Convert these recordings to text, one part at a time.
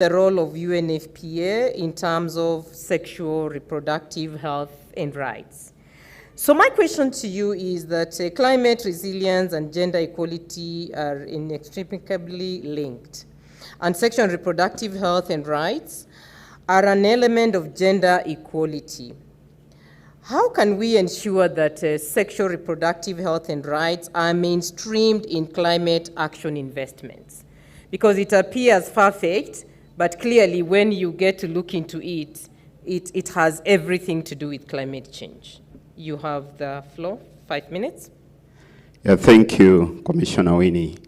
the role of UNFPA in terms of sexual reproductive health and rights. So my question to you is that climate resilience and gender equality are inextricably linked, and sexual and reproductive health and rights are an element of gender equality. How can we ensure that sexual reproductive health and rights are mainstreamed in climate action investments? Because it appears far-fetched, but clearly when you get to look into it, it has everything to do with climate change. You have the floor, 5 minutes. Yeah, thank you, Commissioner Winnie.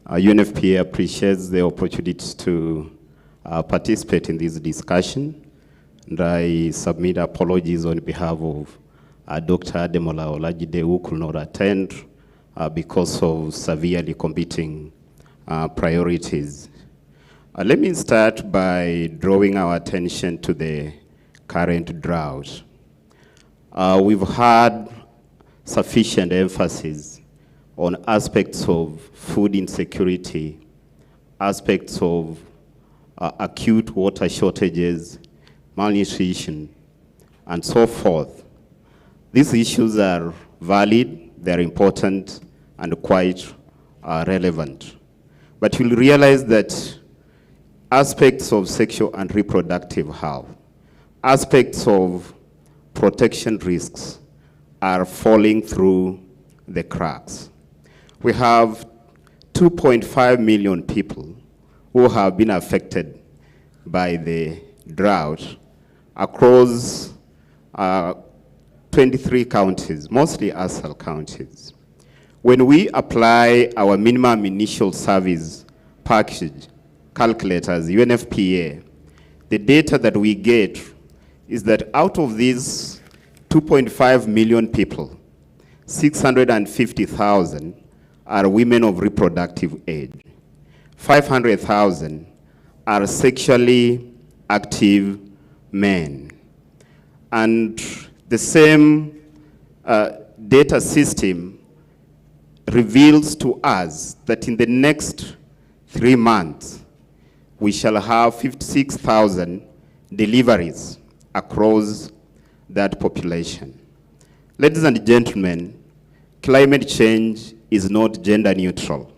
UNFPA appreciates the opportunity to participate in this discussion, and I submit apologies on behalf of Dr. Ademola Olajide, who could not attend because of severely competing priorities. Let me start by drawing our attention to the current drought. We've had sufficient emphasis on aspects of food insecurity, aspects of acute water shortages, malnutrition, and so forth. These issues are valid, they're important, and quite relevant. But you'll realize that aspects of sexual and reproductive health, aspects of protection risks are falling through the cracks. We have 2.5 million people who have been affected by the drought across 23 counties, mostly ASAL counties. When we apply our minimum initial service package calculators, UNFPA, the data that we get is that out of these 2.5 million people, 650,000 are women of reproductive age. 500,000 are sexually active men. And the same data system reveals to us that in the next 3 months, we shall have 56,000 deliveries across that population. Ladies and gentlemen, climate change is not gender neutral.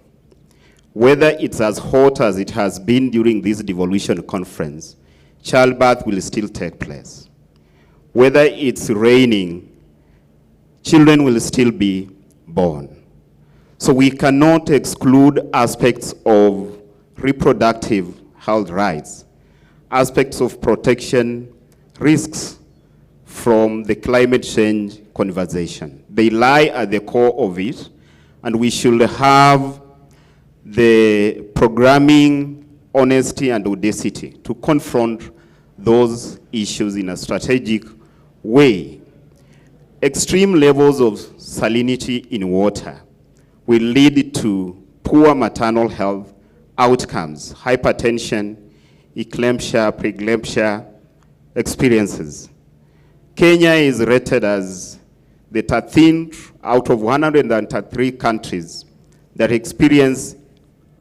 Whether it's as hot as it has been during this Devolution Conference, childbirth will still take place. Whether it's raining, children will still be born. So we cannot exclude aspects of reproductive health rights, aspects of protection, risks from the climate change conversation. They lie at the core of it, and we should have the programming, honesty, and audacity to confront those issues in a strategic way. Extreme levels of salinity in water will lead to poor maternal health outcomes, hypertension, eclampsia, preeclampsia experiences. Kenya is rated as the 13th out of 133 countries that experience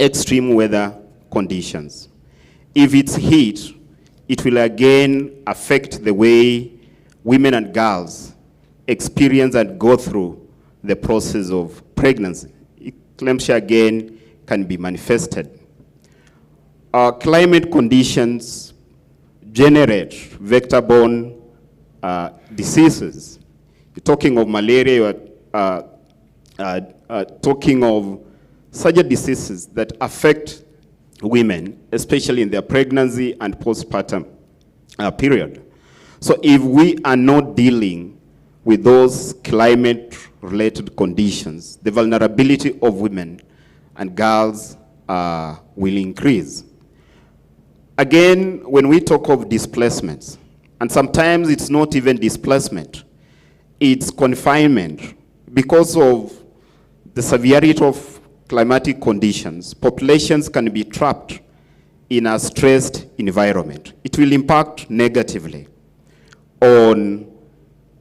extreme weather conditions. If it's heat, it will again affect the way women and girls experience and go through the process of pregnancy. Eclampsia again can be manifested. Climate conditions generate vector-borne diseases. You're talking of malaria, talking of such diseases that affect women, especially in their pregnancy and postpartum period. So if we are not dealing with those climate-related conditions, the vulnerability of women and girls will increase. Again, when we talk of displacements, and sometimes it's not even displacement, it's confinement. Because of the severity of climatic conditions, populations can be trapped in a stressed environment. It will impact negatively on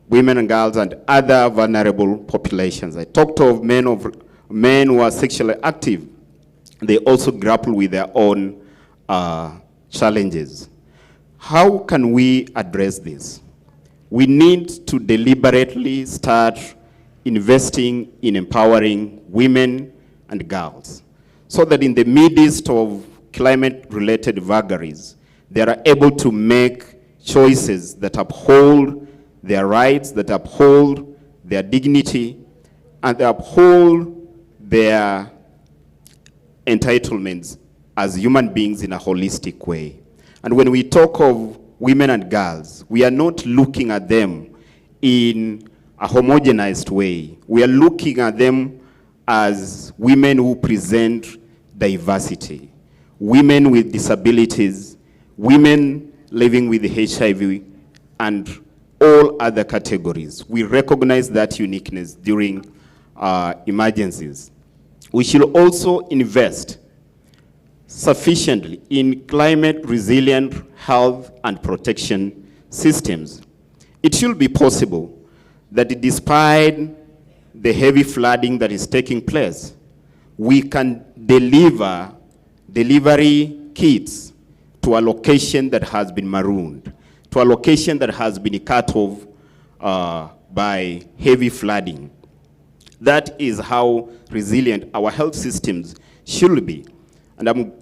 women and girls and other vulnerable populations. I talked of men who are sexually active. They also grapple with their own challenges. How can we address this? We need to deliberately start investing in empowering women and girls so that in the midst of climate-related vagaries, they are able to make choices that uphold their rights, that uphold their dignity, and uphold their entitlements as human beings in a holistic way. And when we talk of women and girls, we are not looking at them in a homogenized way. We are looking at them as women who present diversity, women with disabilities, women living with HIV, and all other categories. We recognize that uniqueness during emergencies. We should also invest sufficiently in climate-resilient health and protection systems. It should be possible that despite the heavy flooding that is taking place, we can deliver delivery kits to a location that has been marooned, to a location that has been cut off by heavy flooding. That is how resilient our health systems should be. And I'm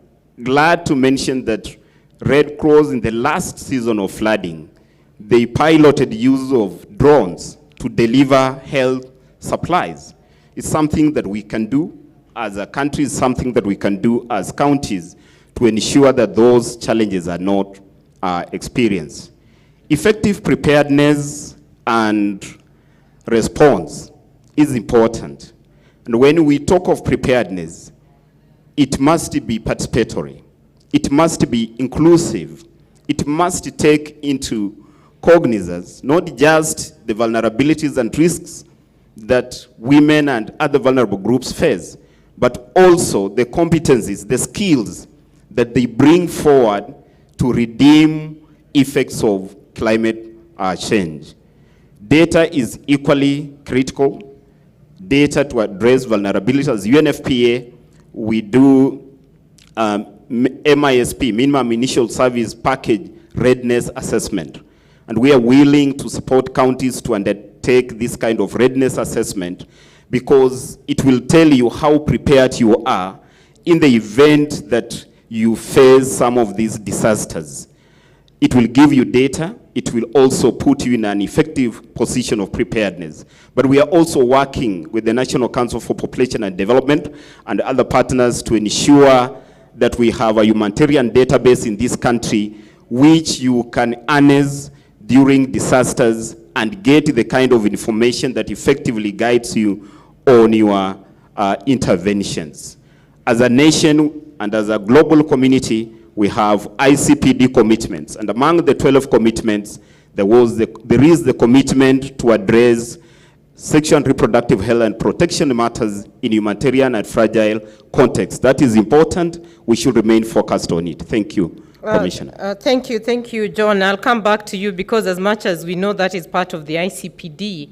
glad to mention that Red Cross in the last season of flooding, they piloted use of drones to deliver health supplies. It's something that we can do as a country, it's something that we can do as counties to ensure that those challenges are not experienced. Effective preparedness and response is important. And when we talk of preparedness, it must be participatory. It must be inclusive. It must take into cognizance not just the vulnerabilities and risks that women and other vulnerable groups face, but also the competencies, the skills that they bring forward to redeem effects of climate change. Data is equally critical. Data to address vulnerabilities. As UNFPA, we do MISP, Minimum Initial Service Package Readiness Assessment. And we are willing to support counties to undertake this kind of readiness assessment because it will tell you how prepared you are in the event that you face some of these disasters. It will give you data. It will also put you in an effective position of preparedness. But we are also working with the National Council for Population and Development and other partners to ensure that we have a humanitarian database in this country which you can harness during disasters and get the kind of information that effectively guides you on your interventions. As a nation and as a global community, we have ICPD commitments, and among the 12 commitments, there is the commitment to address sexual and reproductive health and protection matters in humanitarian and fragile contexts. That is important. We should remain focused on it. Thank you, Commissioner. Thank you, John. I'll come back to you because as much as we know that is part of the ICPD,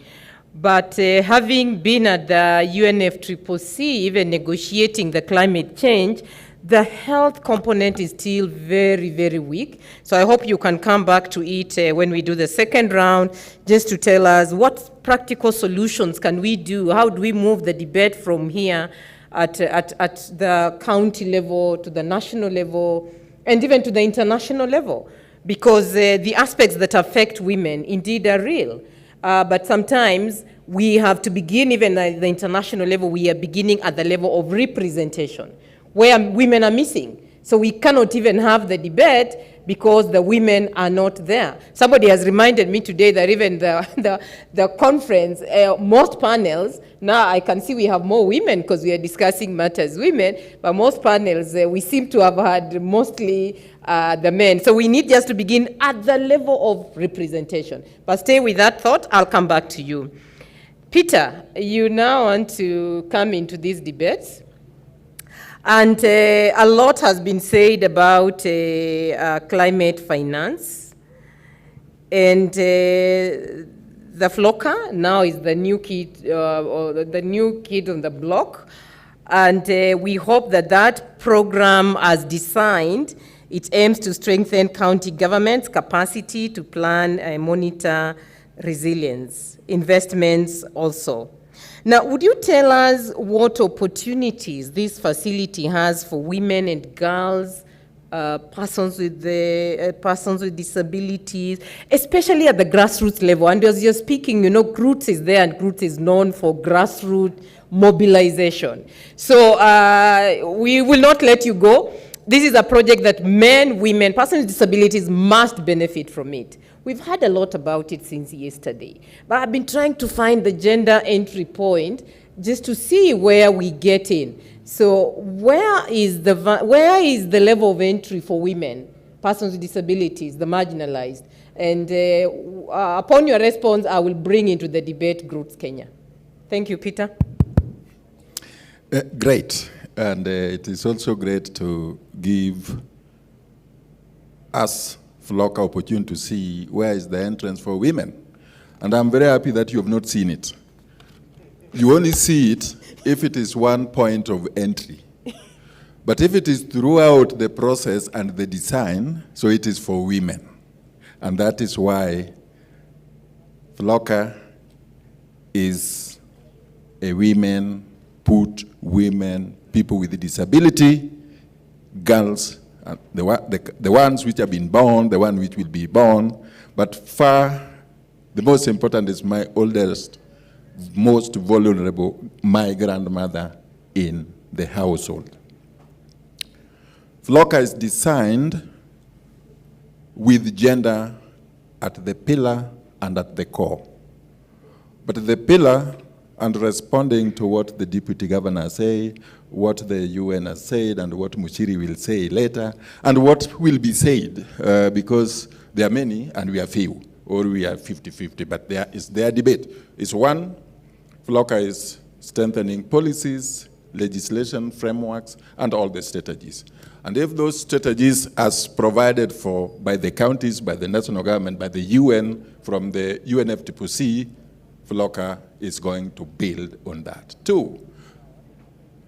but having been at the UNFCCC, even negotiating the climate change, the health component is still very, very weak. So I hope you can come back to it when we do the second round, just to tell us what practical solutions can we do? How do we move the debate from here at the county level to the national level and even to the international level? Because the aspects that affect women indeed are real. But sometimes we have to begin even at the international level. We are beginning at the level of representation, where women are missing. So we cannot even have the debate because the women are not there. Somebody has reminded me today that even the conference, most panels, now I can see we have more women because we are discussing matters women, but most panels, we seem to have had mostly the men. So we need just to begin at the level of representation. But stay with that thought, I'll come back to you. Peter, you now want to come into this debate. And a lot has been said about climate finance. And the FLOCA now is the new kid, or the new kid on the block. And we hope that that program as designed It aims to strengthen county government's capacity to plan and monitor resilience, investments also. Now, would you tell us what opportunities this facility has for women and girls, persons with disabilities, especially at the grassroots level? And as you're speaking, Groots is there, and Groots is known for grassroots mobilization. So we will not let you go. This is a project that men, women, persons with disabilities must benefit from it. We've heard a lot about it since yesterday, but I've been trying to find the gender entry point just to see where we get in. So where is the level of entry for women, persons with disabilities, the marginalized? And upon your response, I will bring into the debate Groots Kenya. Thank you, Peter. Great. And it is also great to give us Floka opportunity to see where is the entrance for women. And I'm very happy that you have not seen it. You only see it if it is one point of entry. But if it is throughout the process and the design, so it is for women. And that is why Floka is a women, put women, people with a disability, girls, the ones which have been born, the one which will be born, but far the most important is my oldest, most vulnerable, my grandmother in the household. Floka is designed with gender at the pillar and at the core. But the pillar, and responding to what the deputy governor say, what the UN has said, and what Muchiri will say later, and what will be said, because there are many and we are few, or we are 50-50, but there is their debate. It's one, Floka is strengthening policies, legislation, frameworks, and all the strategies. And if those strategies as provided for by the counties, by the national government, by the UN, from the UNFCCC, Floka is going to build on that. Two,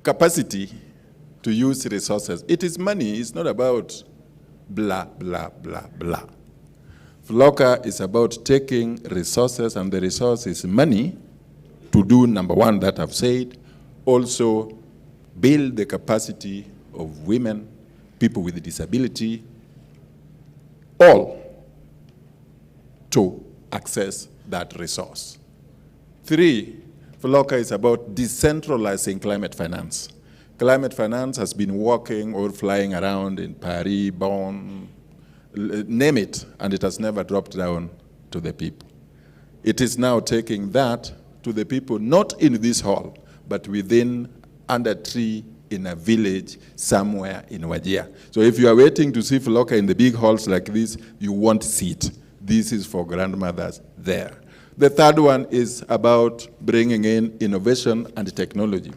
capacity to use resources. It is money, it's not about blah, blah, blah, blah. Floka is about taking resources, and the resource is money to do number one that I've said, also build the capacity of women, people with a disability, all to access that resource. Three, Floka is about decentralizing climate finance. Climate finance has been walking or flying around in Paris, Bonn, name it, and it has never dropped down to the people. It is now taking that to the people, not in this hall, but within, under a tree, in a village, somewhere in Wajir. So if you are waiting to see Floka in the big halls like this, you won't see it. This is for grandmothers there. The third one is about bringing in innovation and technology.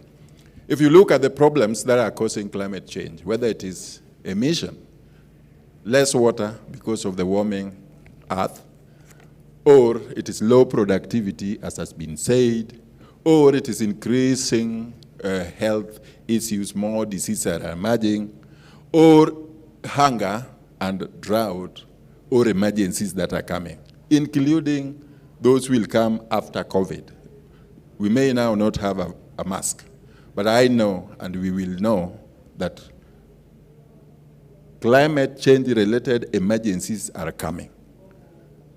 If you look at the problems that are causing climate change, whether it is emission, less water because of the warming earth, or it is low productivity, as has been said, or it is increasing health issues, more diseases are emerging, or hunger and drought, or emergencies that are coming, including those will come after COVID. We may now not have a mask, but I know, and we will know, that climate change-related emergencies are coming.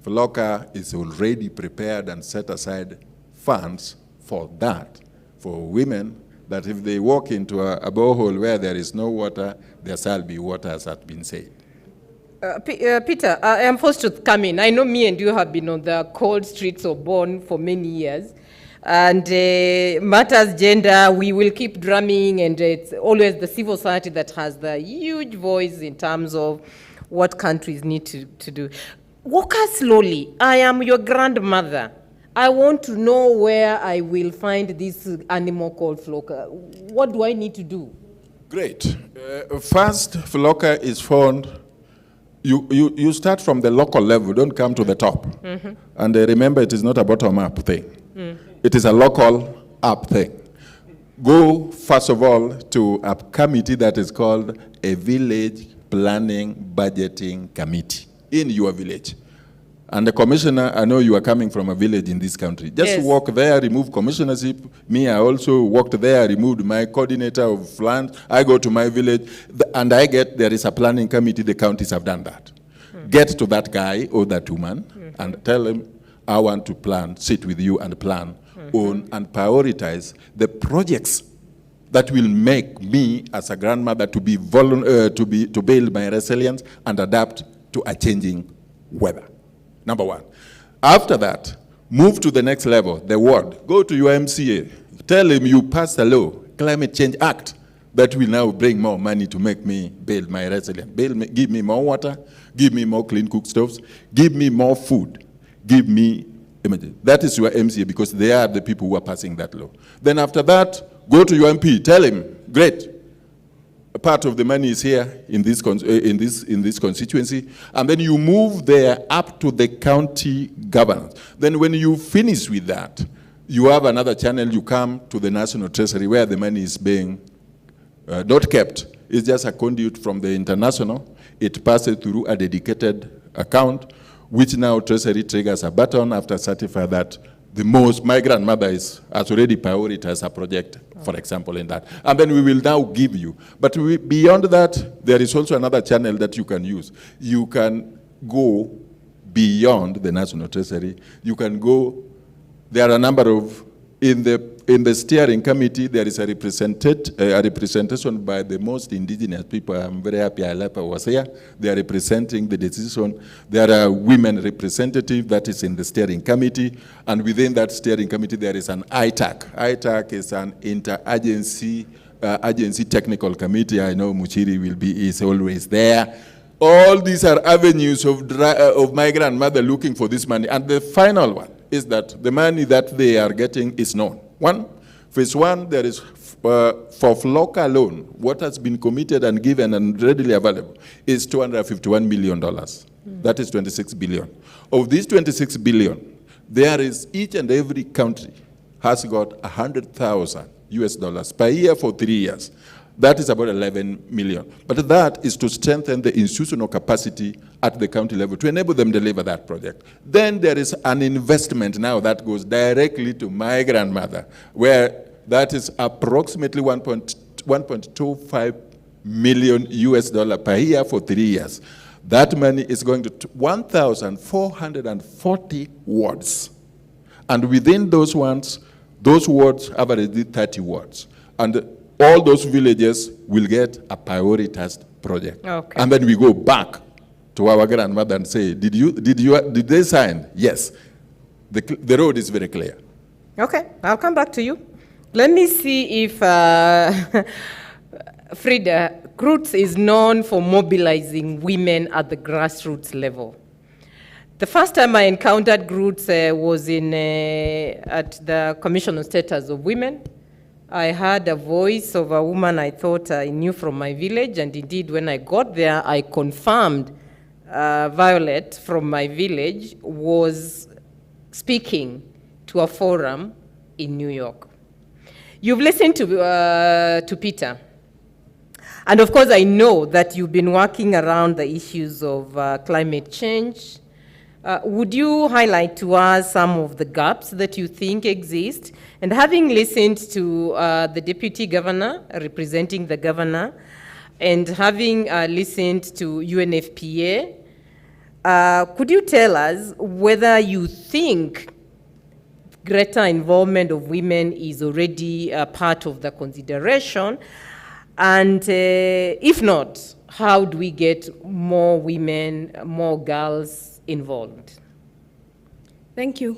Floka is already prepared and set aside funds for that, for women, that if they walk into a borehole where there is no water, there shall be water, as has been said. Peter, I am forced to come in. I know me and you have been on the cold streets of Bonn for many years. And matters gender, we will keep drumming, and it's always the civil society that has the huge voice in terms of what countries need to do. Walk us slowly. I am your grandmother. I want to know where I will find this animal called Floka. What do I need to do? Great. First, Floka is found. You start from the local level, don't come to the top. Mm-hmm. And remember, it is not a bottom-up thing. Mm. It is a local up thing. Go, first of all, to a committee that is called a village planning, budgeting committee in your village. And the commissioner, I know you are coming from a village in this country. Just Yes. walk there, remove commissionership. Me, I also walked there, removed my coordinator of land. I go to my village, and there is a planning committee. The counties have done that. Get to that guy or that woman and tell him, I want to plan, sit with you and plan on and prioritize the projects that will make me as a grandmother to build my resilience and adapt to a changing weather. Number one. After that, move to the next level, the ward. Go to your MCA. Tell him you passed a law, Climate Change Act, that will now bring more money to make me build my resilience. Give me more water, give me more clean cook stoves, give me more food, give me images. That is your MCA because they are the people who are passing that law. Then after that, go to your MP. Tell him, great. A part of the money is here in this constituency, and then you move there up to the county governance. Then when you finish with that, you have another channel. You come to the National Treasury where the money is being not kept. It's just a conduit from the international. It passes through a dedicated account, which now Treasury triggers a button after certify that my grandmother has already prioritized a project, for example, in that. And then we will now give you. But beyond that, there is also another channel that you can use. You can go beyond the National Treasury. You can go, there are a number of, in the steering committee, there is a representation by the most indigenous people. I'm very happy Alepa was here. They are representing the decision. There are women representatives that is in the steering committee. And within that steering committee, there is an ITAC. ITAC is an interagency agency technical committee. I know Muchiri is always there. All these are avenues of my grandmother looking for this money. And the final one is that the money that they are getting is known. Phase one, there is for FLOCA alone, what has been committed and given and readily available is $251 million. That is 26 billion. Of these 26 billion, there is each and every country has got $100,000 per year for 3 years. That is about 11 million. But that is to strengthen the institutional capacity at the county level to enable them to deliver that project. Then there is an investment now that goes directly to my grandmother, where that is approximately $1.25 million per year for 3 years. That money is going to 1,440 wards. And within those wards have already 30 wards. And all those villages will get a prioritized project. Okay. And then we go back to our grandmother and say, did they sign? Yes. The road is very clear. Okay, I'll come back to you. Let me see if Frida, Roots is known for mobilizing women at the grassroots level. The first time I encountered Roots was at the Commission on Status of Women. I heard a voice of a woman I thought I knew from my village, and indeed when I got there, I confirmed Violet from my village was speaking to a forum in New York. You've listened to Peter, and of course I know that you've been working around the issues of climate change. Would you highlight to us some of the gaps that you think exist? And having listened to the Deputy Governor representing the Governor, and having listened to UNFPA, could you tell us whether you think greater involvement of women is already a part of the consideration? And if not, how do we get more women, more girls involved? Thank you,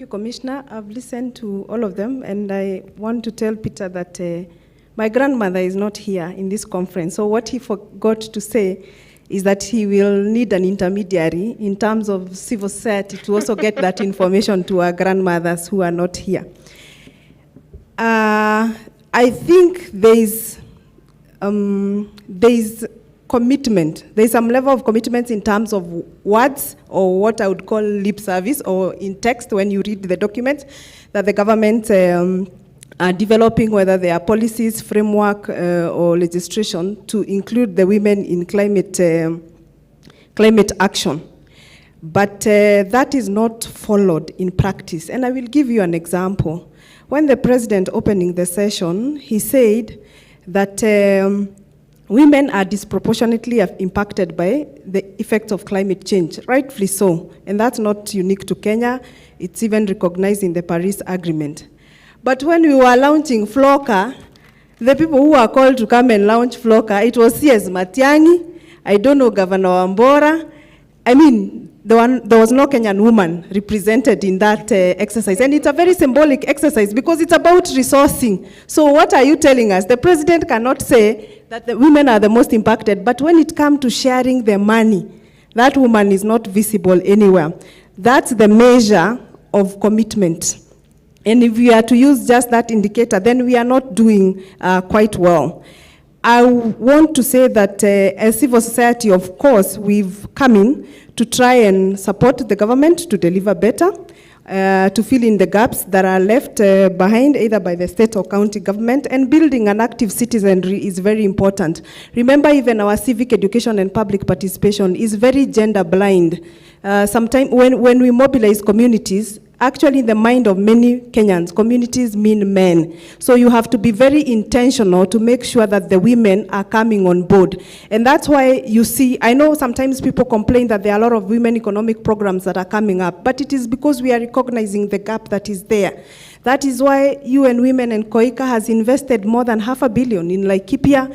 Commissioner. I've listened to all of them, and I want to tell Peter that my grandmother is not here in this conference. So what he forgot to say is that he will need an intermediary in terms of civil society to also get that information to our grandmothers who are not here. I think there's commitment. There's some level of commitment in terms of words, or what I would call lip service, or in text when you read the document that the government developing, whether they are policies, framework, or legislation, to include the women in climate action. But that is not followed in practice. And I will give you an example. When the president opening the session, he said that women are disproportionately impacted by the effects of climate change, rightfully so. And that's not unique to Kenya. It's even recognized in the Paris Agreement. But when we were launching Floka, the people who were called to come and launch Floka, it was C.S. Matiang'i, I don't know, Governor Wambora. I mean, there was no Kenyan woman represented in that exercise. And it's a very symbolic exercise because it's about resourcing. So what are you telling us? The president cannot say that the women are the most impacted, but when it comes to sharing the money, that woman is not visible anywhere. That's the measure of commitment. And if we are to use just that indicator, then we are not doing quite well. I want to say that as civil society, of course, we've come in to try and support the government to deliver better, to fill in the gaps that are left behind either by the state or county government, and building an active citizenry is very important. Remember, even our civic education and public participation is very gender blind. Sometimes when we mobilize communities, actually in the mind of many Kenyans, communities mean men. So you have to be very intentional to make sure that the women are coming on board. And that's why you see, I know sometimes people complain that there are a lot of women economic programs that are coming up, but it is because we are recognizing the gap that is there. That is why UN Women and Koika has invested more than $500 million in Laikipia,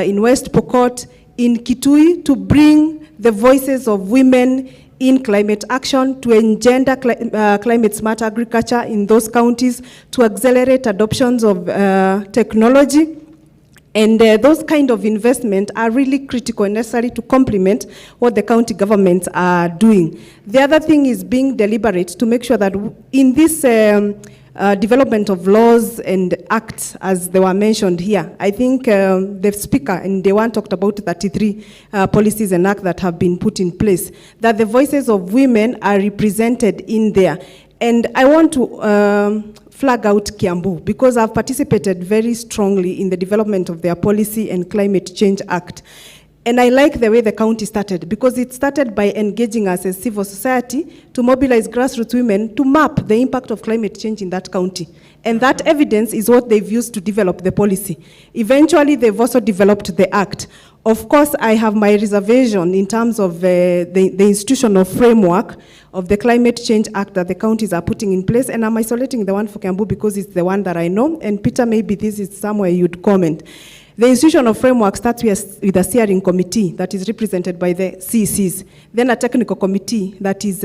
in West Pokot, in Kitui, to bring the voices of women in climate action, to engender climate smart agriculture in those counties, to accelerate adoptions of technology. And those kind of investment are really critical and necessary to complement what the county governments are doing. The other thing is being deliberate to make sure that in this development of laws and acts, as they were mentioned here, I think the speaker and Dewan talked about 33 policies and acts that have been put in place, that the voices of women are represented in there. And I want to flag out Kiambu, because I've participated very strongly in the development of their Policy and Climate Change Act. And I like the way the county started, because it started by engaging us as civil society to mobilize grassroots women to map the impact of climate change in that county. And that evidence is what they've used to develop the policy. Eventually, they've also developed the act. Of course, I have my reservation in terms of the institutional framework of the Climate Change Act that the counties are putting in place, and I'm isolating the one for Kiambu because it's the one that I know, and Peter, maybe this is somewhere you'd comment. The institutional framework starts with a steering committee that is represented by the CECs, then a technical committee that is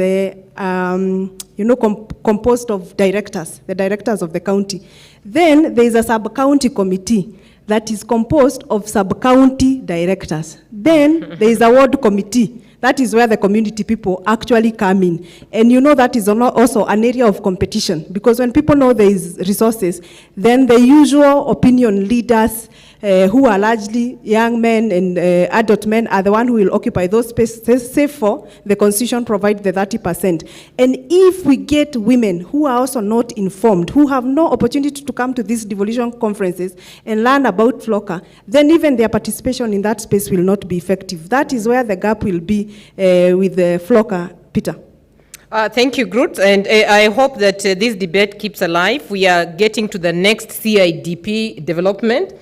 composed of directors, the directors of the county. Then there is a sub-county committee that is composed of sub-county directors. Then there is a ward committee. That is where the community people actually come in. And you know that is also an area of competition, because when people know there is resources, then the usual opinion leaders who are largely young men and adult men are the one who will occupy those spaces, save for the constitution provide the 30%. And if we get women who are also not informed, who have no opportunity to come to these devolution conferences and learn about FLOCA, then even their participation in that space will not be effective. That is where the gap will be with the FLOCA. Peter. Thank you, Groot, and I hope that this debate keeps alive. We are getting to the next CIDP development,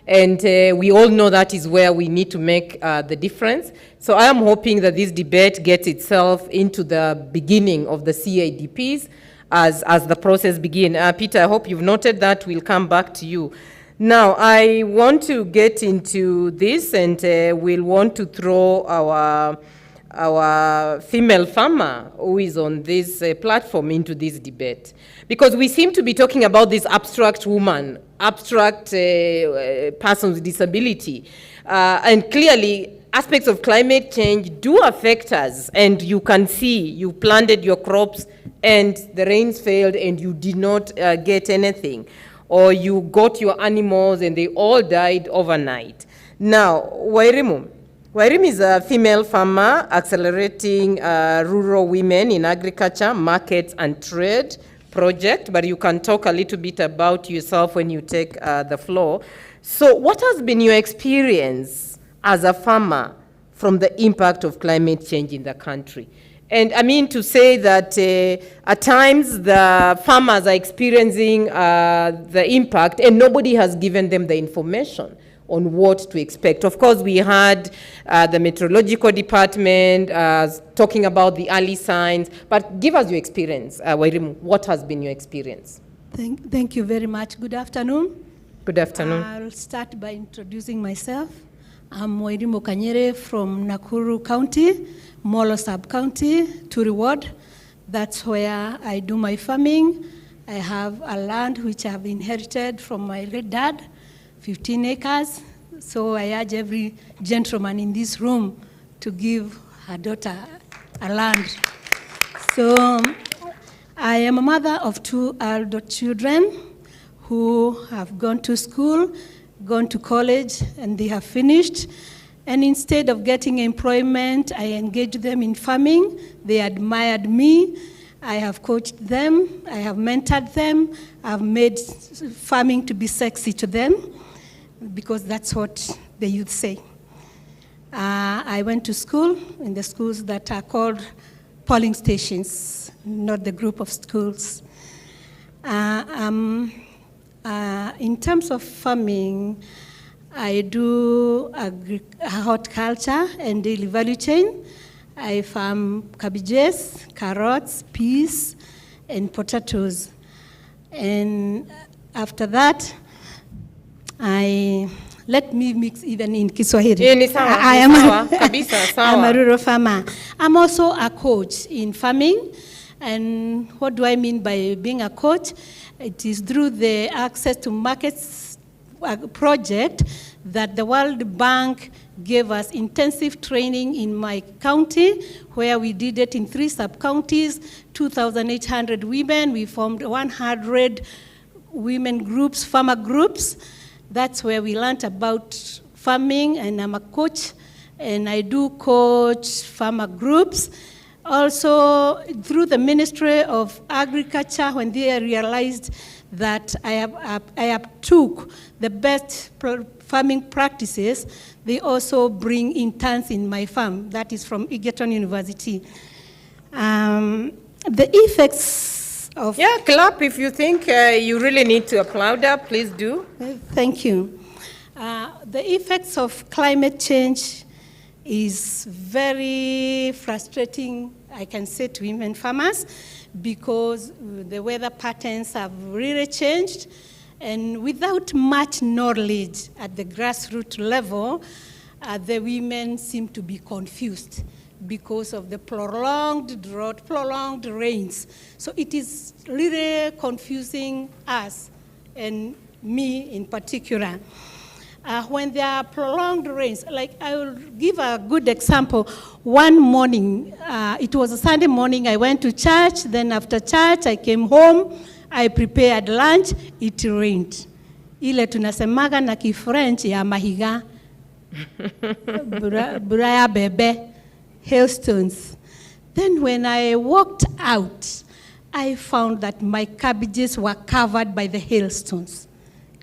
and we all know that is where we need to make the difference. So I am hoping that this debate gets itself into the beginning of the CIDPs as the process begins. Peter, I hope you've noted that. We'll come back to you. Now, I want to get into this, and we'll want to throw our female farmer who is on this platform into this debate. Because we seem to be talking about this abstract woman, abstract person with disability. And clearly, aspects of climate change do affect us. And you can see, you planted your crops and the rains failed and you did not get anything. Or you got your animals and they all died overnight. Now, Wairimu is a female farmer accelerating rural women in agriculture, markets, and trade project, but you can talk a little bit about yourself when you take the floor. So what has been your experience as a farmer from the impact of climate change in the country? And I mean to say that at times the farmers are experiencing the impact and nobody has given them the information on what to expect. Of course, we had the meteorological department talking about the early signs, but give us your experience. Wairimu, what has been your experience? Thank you very much. Good afternoon. Good afternoon. I'll start by introducing myself. I'm Makueni County from Nakuru County, Molo Sub-County, Turi Ward. That's where I do my farming. I have a land which I have inherited from my late dad, 15 acres. So I urge every gentleman in this room to give her daughter a land. So I am a mother of 2 adult children who have gone to school, gone to college, and they have finished. And instead of getting employment, I engaged them in farming. They admired me. I have coached them. I have mentored them. I've made farming to be sexy to them, because that's what the youth say. I went to school in the schools that are called polling stations, not the group of schools. In terms of farming, I do horticulture and daily value chain. I farm cabbages, carrots, peas, and potatoes. And after that, let me mix even in Kiswahili. I'm a rural farmer. I'm also a coach in farming. And what do I mean by being a coach? It is through the Access to Markets project that the World Bank gave us intensive training in my county, where we did it in 3 sub-counties, 2,800 women. We formed 100 women groups, farmer groups. That's where we learned about farming, and I'm a coach, and I do coach farmer groups. Also, through the Ministry of Agriculture, when they realized that I uptook the best farming practices, they also bring interns in my farm. That is from Egerton University. The effects of... Yeah, clap if you think you really need to applaud that, please do. Thank you. The effects of climate change is very frustrating, I can say, to women farmers, because the weather patterns have really changed, and without much knowledge at the grassroots level, the women seem to be confused because of the prolonged drought, prolonged rains. So it is really confusing us, and me in particular. When there are prolonged rains, like I will give a good example. One morning, it was a Sunday morning, I went to church, then after church, I came home, I prepared lunch, it rained. Ile tunasemaga na Kifrench ya mahiga, buraya bebe, hailstones. Then when I walked out, I found that my cabbages were covered by the hailstones.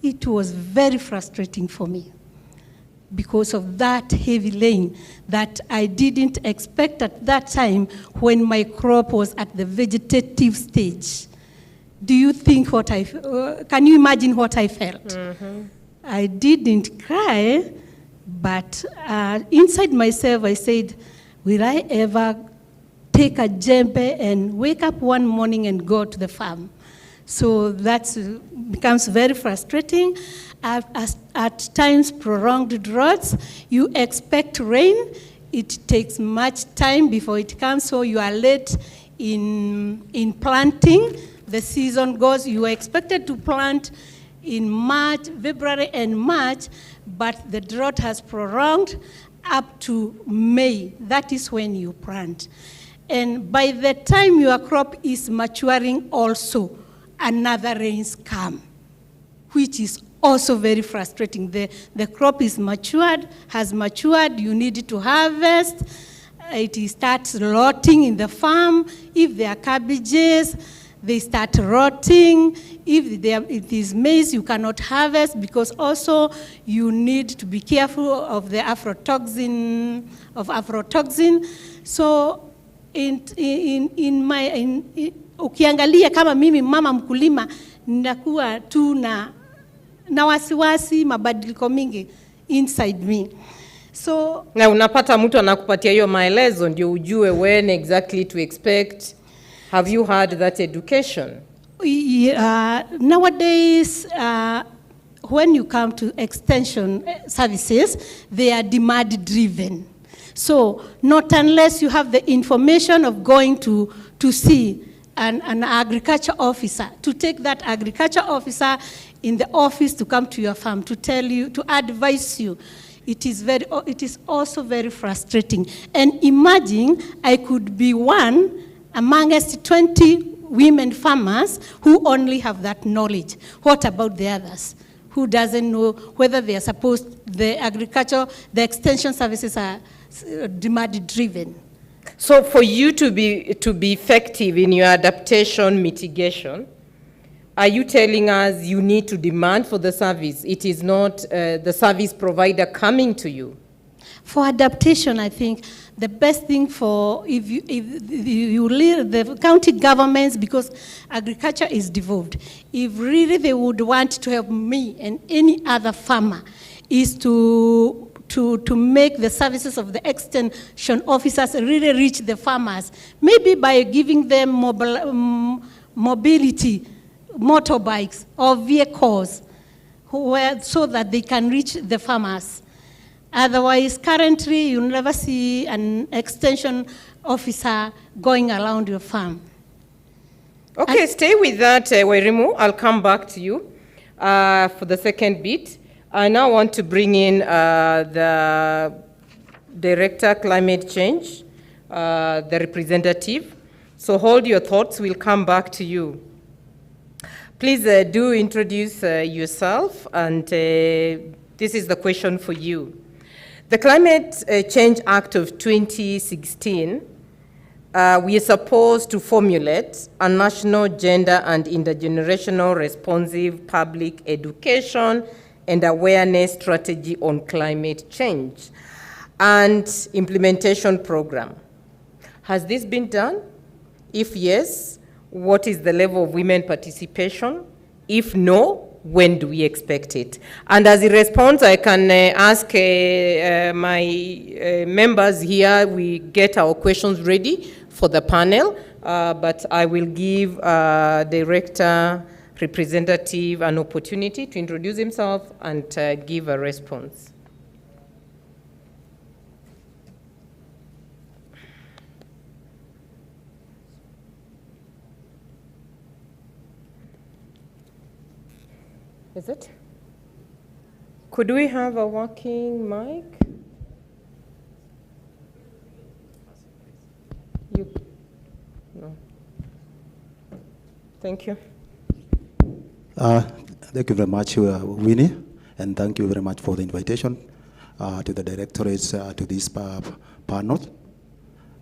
It was very frustrating for me because of that heavy rain that I didn't expect at that time when my crop was at the vegetative stage. Do you think can you imagine what I felt? Mm-hmm. I didn't cry, but inside myself I said, will I ever take a djembe and wake up one morning and go to the farm? So that becomes very frustrating. At times, prolonged droughts, you expect rain. It takes much time before it comes, so you are late in planting. The season goes, you are expected to plant in March, February and March, but the drought has prolonged up to May. That is when you plant. And by the time your crop is maturing also, another rains come, which is also very frustrating. The crop is matured, has matured, you need to harvest, it starts rotting in the farm. If there are cabbages, they start rotting. If it is maize, you cannot harvest because also you need to be careful of the aflatoxin. So ukiangalia kama mimi mama mkulima ninakuwa tu na wasiwasi, mabadiliko mingi inside me. So na unapata mtu anakupatia hiyo maelezo ndio ujue when exactly to expect. Have you had that education? Nowadays, when you come to extension services, they are demand driven. So not unless you have the information of going to see an agriculture officer, to take that agriculture officer in the office to come to your farm, to tell you, to advise you. It is also very frustrating. And imagine I could be one amongst 20 women farmers who only have that knowledge. What about the others? Who doesn't know whether they are the agriculture, the extension services are demand driven. So for you to be effective in your adaptation mitigation, are you telling us you need to demand for the service? It is not the service provider coming to you? For adaptation, I think the best thing for if you leave the county governments, because agriculture is devolved, if really they would want to help me and any other farmer, is to make the services of the extension officers really reach the farmers, maybe by giving them mobility, motorbikes or vehicles, so that they can reach the farmers. Otherwise, currently, you'll never see an extension officer going around your farm. Okay, stay with that, Wairimu. I'll come back to you for the second bit. I now want to bring in the Director Climate Change, the representative. So hold your thoughts, we'll come back to you. Please do introduce yourself, and this is the question for you. The Climate Change Act of 2016, we are supposed to formulate a national gender and intergenerational responsive public education and awareness strategy on climate change and implementation program. Has this been done? If yes, what is the level of women participation? If no, when do we expect it? And as a response, I can ask my members here, we get our questions ready for the panel, but I will give Director Representative an opportunity to introduce himself and give a response. Is it? Could we have a working mic? No. Thank you. Thank you very much, Winnie, and thank you very much for the invitation to the directorates to this panel.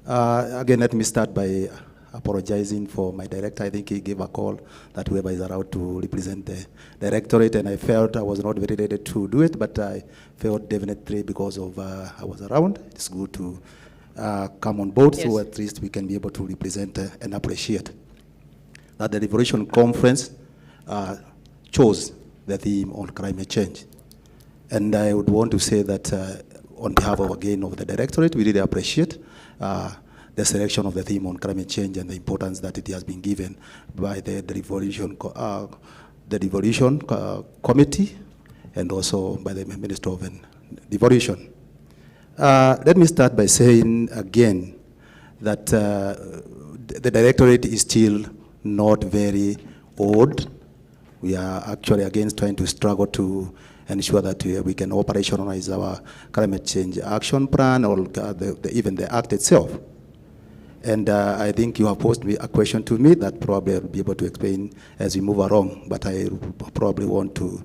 Again, let me start by apologizing for my director. I think he gave a call that whoever is allowed to represent the directorate, and I felt I was not very ready to do it, but I felt definitely because of I was around, it's good to come on board, yes. So at least we can be able to represent and appreciate that the Devolution Conference chose the theme on climate change. And I would want to say that on behalf of, again, of the directorate, we really appreciate the selection of the theme on climate change and the importance that it has been given by the Devolution Committee and also by the Minister of Devolution. Let me start by saying again that the directorate is still not very old. We are actually again trying to struggle to ensure that we can operationalize our climate change action plan or even the act itself. And I think you have posed a question to me that probably I'll be able to explain as we move along, but I probably want to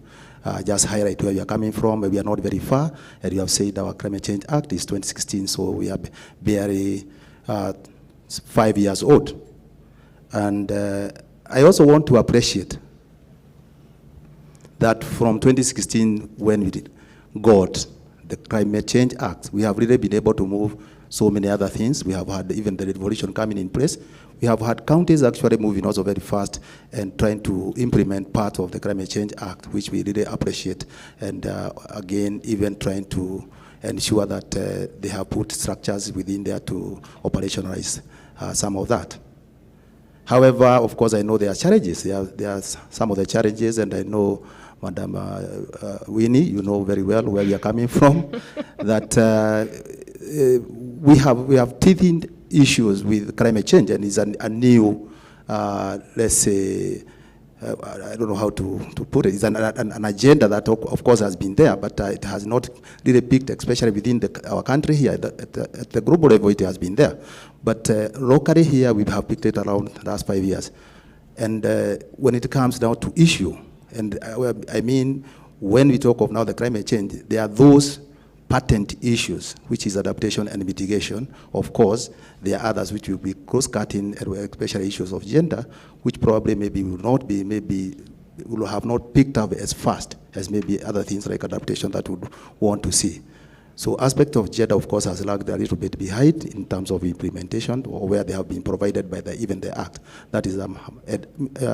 just highlight where we are coming from. We are not very far, and you have said our Climate Change Act is 2016, so we are barely 5 years old. And I also want to appreciate that from 2016, when we got the Climate Change Act, we have really been able to move so many other things. We have had even the devolution coming in place. We have had counties actually moving also very fast and trying to implement part of the Climate Change Act, which we really appreciate. And again, even trying to ensure that they have put structures within there to operationalize some of that. However, of course, I know there are challenges. There are some of the challenges, and I know, Madam Winnie, you know very well where we are coming from, that we have teething issues with climate change, and it's a new, let's say, I don't know how to put it. It's an agenda that, of course, has been there, but it has not really picked, especially within our country here. At the global level, it has been there. But locally here, we have picked it around the last 5 years. And when it comes down to issue, and I mean, when we talk of now the climate change, there are those patent issues, which is adaptation and mitigation. Of course, there are others which will be cross-cutting, especially issues of gender, which probably maybe will not be, maybe will have not picked up as fast as maybe other things like adaptation that we would want to see. So aspect of gender, of course, has lagged a little bit behind in terms of implementation, or where they have been provided by even the Act. That is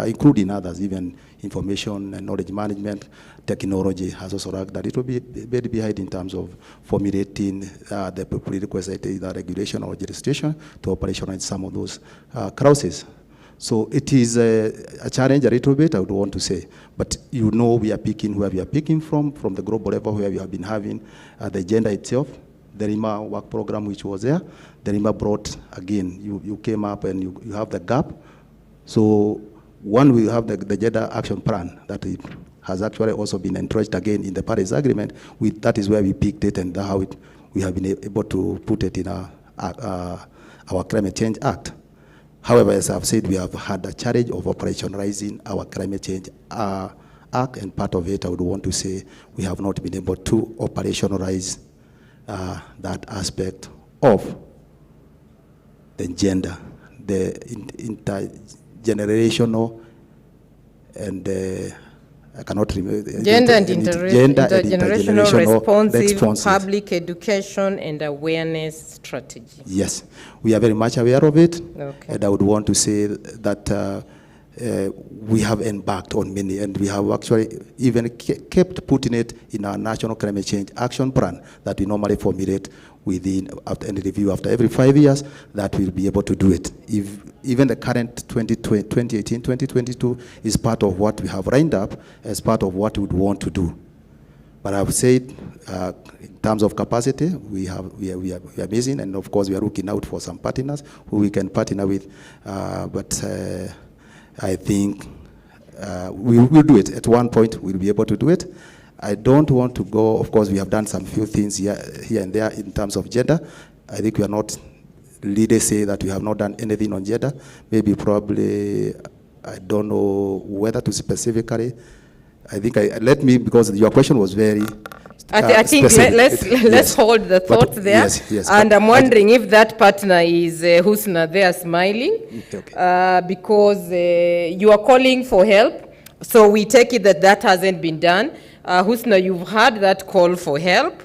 including others, even information and knowledge management, technology has also lagged a little bit behind in terms of formulating the prerequisite either regulation or legislation to operationalize some of those clauses. So it is a challenge a little bit, I would want to say. But you know we are picking where we are picking from the global level where we have been having the agenda itself, the RIMA work program which was there. The RIMA brought, again, you came up and you have the gap. So one, we have the gender action plan that it has actually also been entrenched again in the Paris Agreement. That is where we picked it, and how we have been able to put it in our Climate Change Act. However, as I've said, we have had a challenge of operationalizing our Climate Change Act, and part of it, I would want to say, we have not been able to operationalize that aspect of the gender, the intergenerational, and I cannot remember. Gender and intergenerational responsive public education and awareness strategy. Yes, we are very much aware of it. Okay. And I would want to say that we have embarked on many, and we have actually even kept putting it in our National Climate Change Action Plan that we normally formulate within and review after every 5 years, that we'll be able to do it. If even the current 2018-2022 is part of what we have lined up as part of what we would want to do. But I would say, in terms of capacity, we are missing, and of course we are looking out for some partners who we can partner with. But I think we will do it. At one point, we'll be able to do it. I don't want to go, of course, we have done some few things here and there in terms of gender. I think we are not really say that we have not done anything on gender. Maybe probably, I don't know whether to specifically. I think let me, because your question was very I think let's hold the thought there. Yes. And I'm wondering if that partner is Husna there smiling, okay. Because you are calling for help. So we take it that hasn't been done. Husna, you've heard that call for help.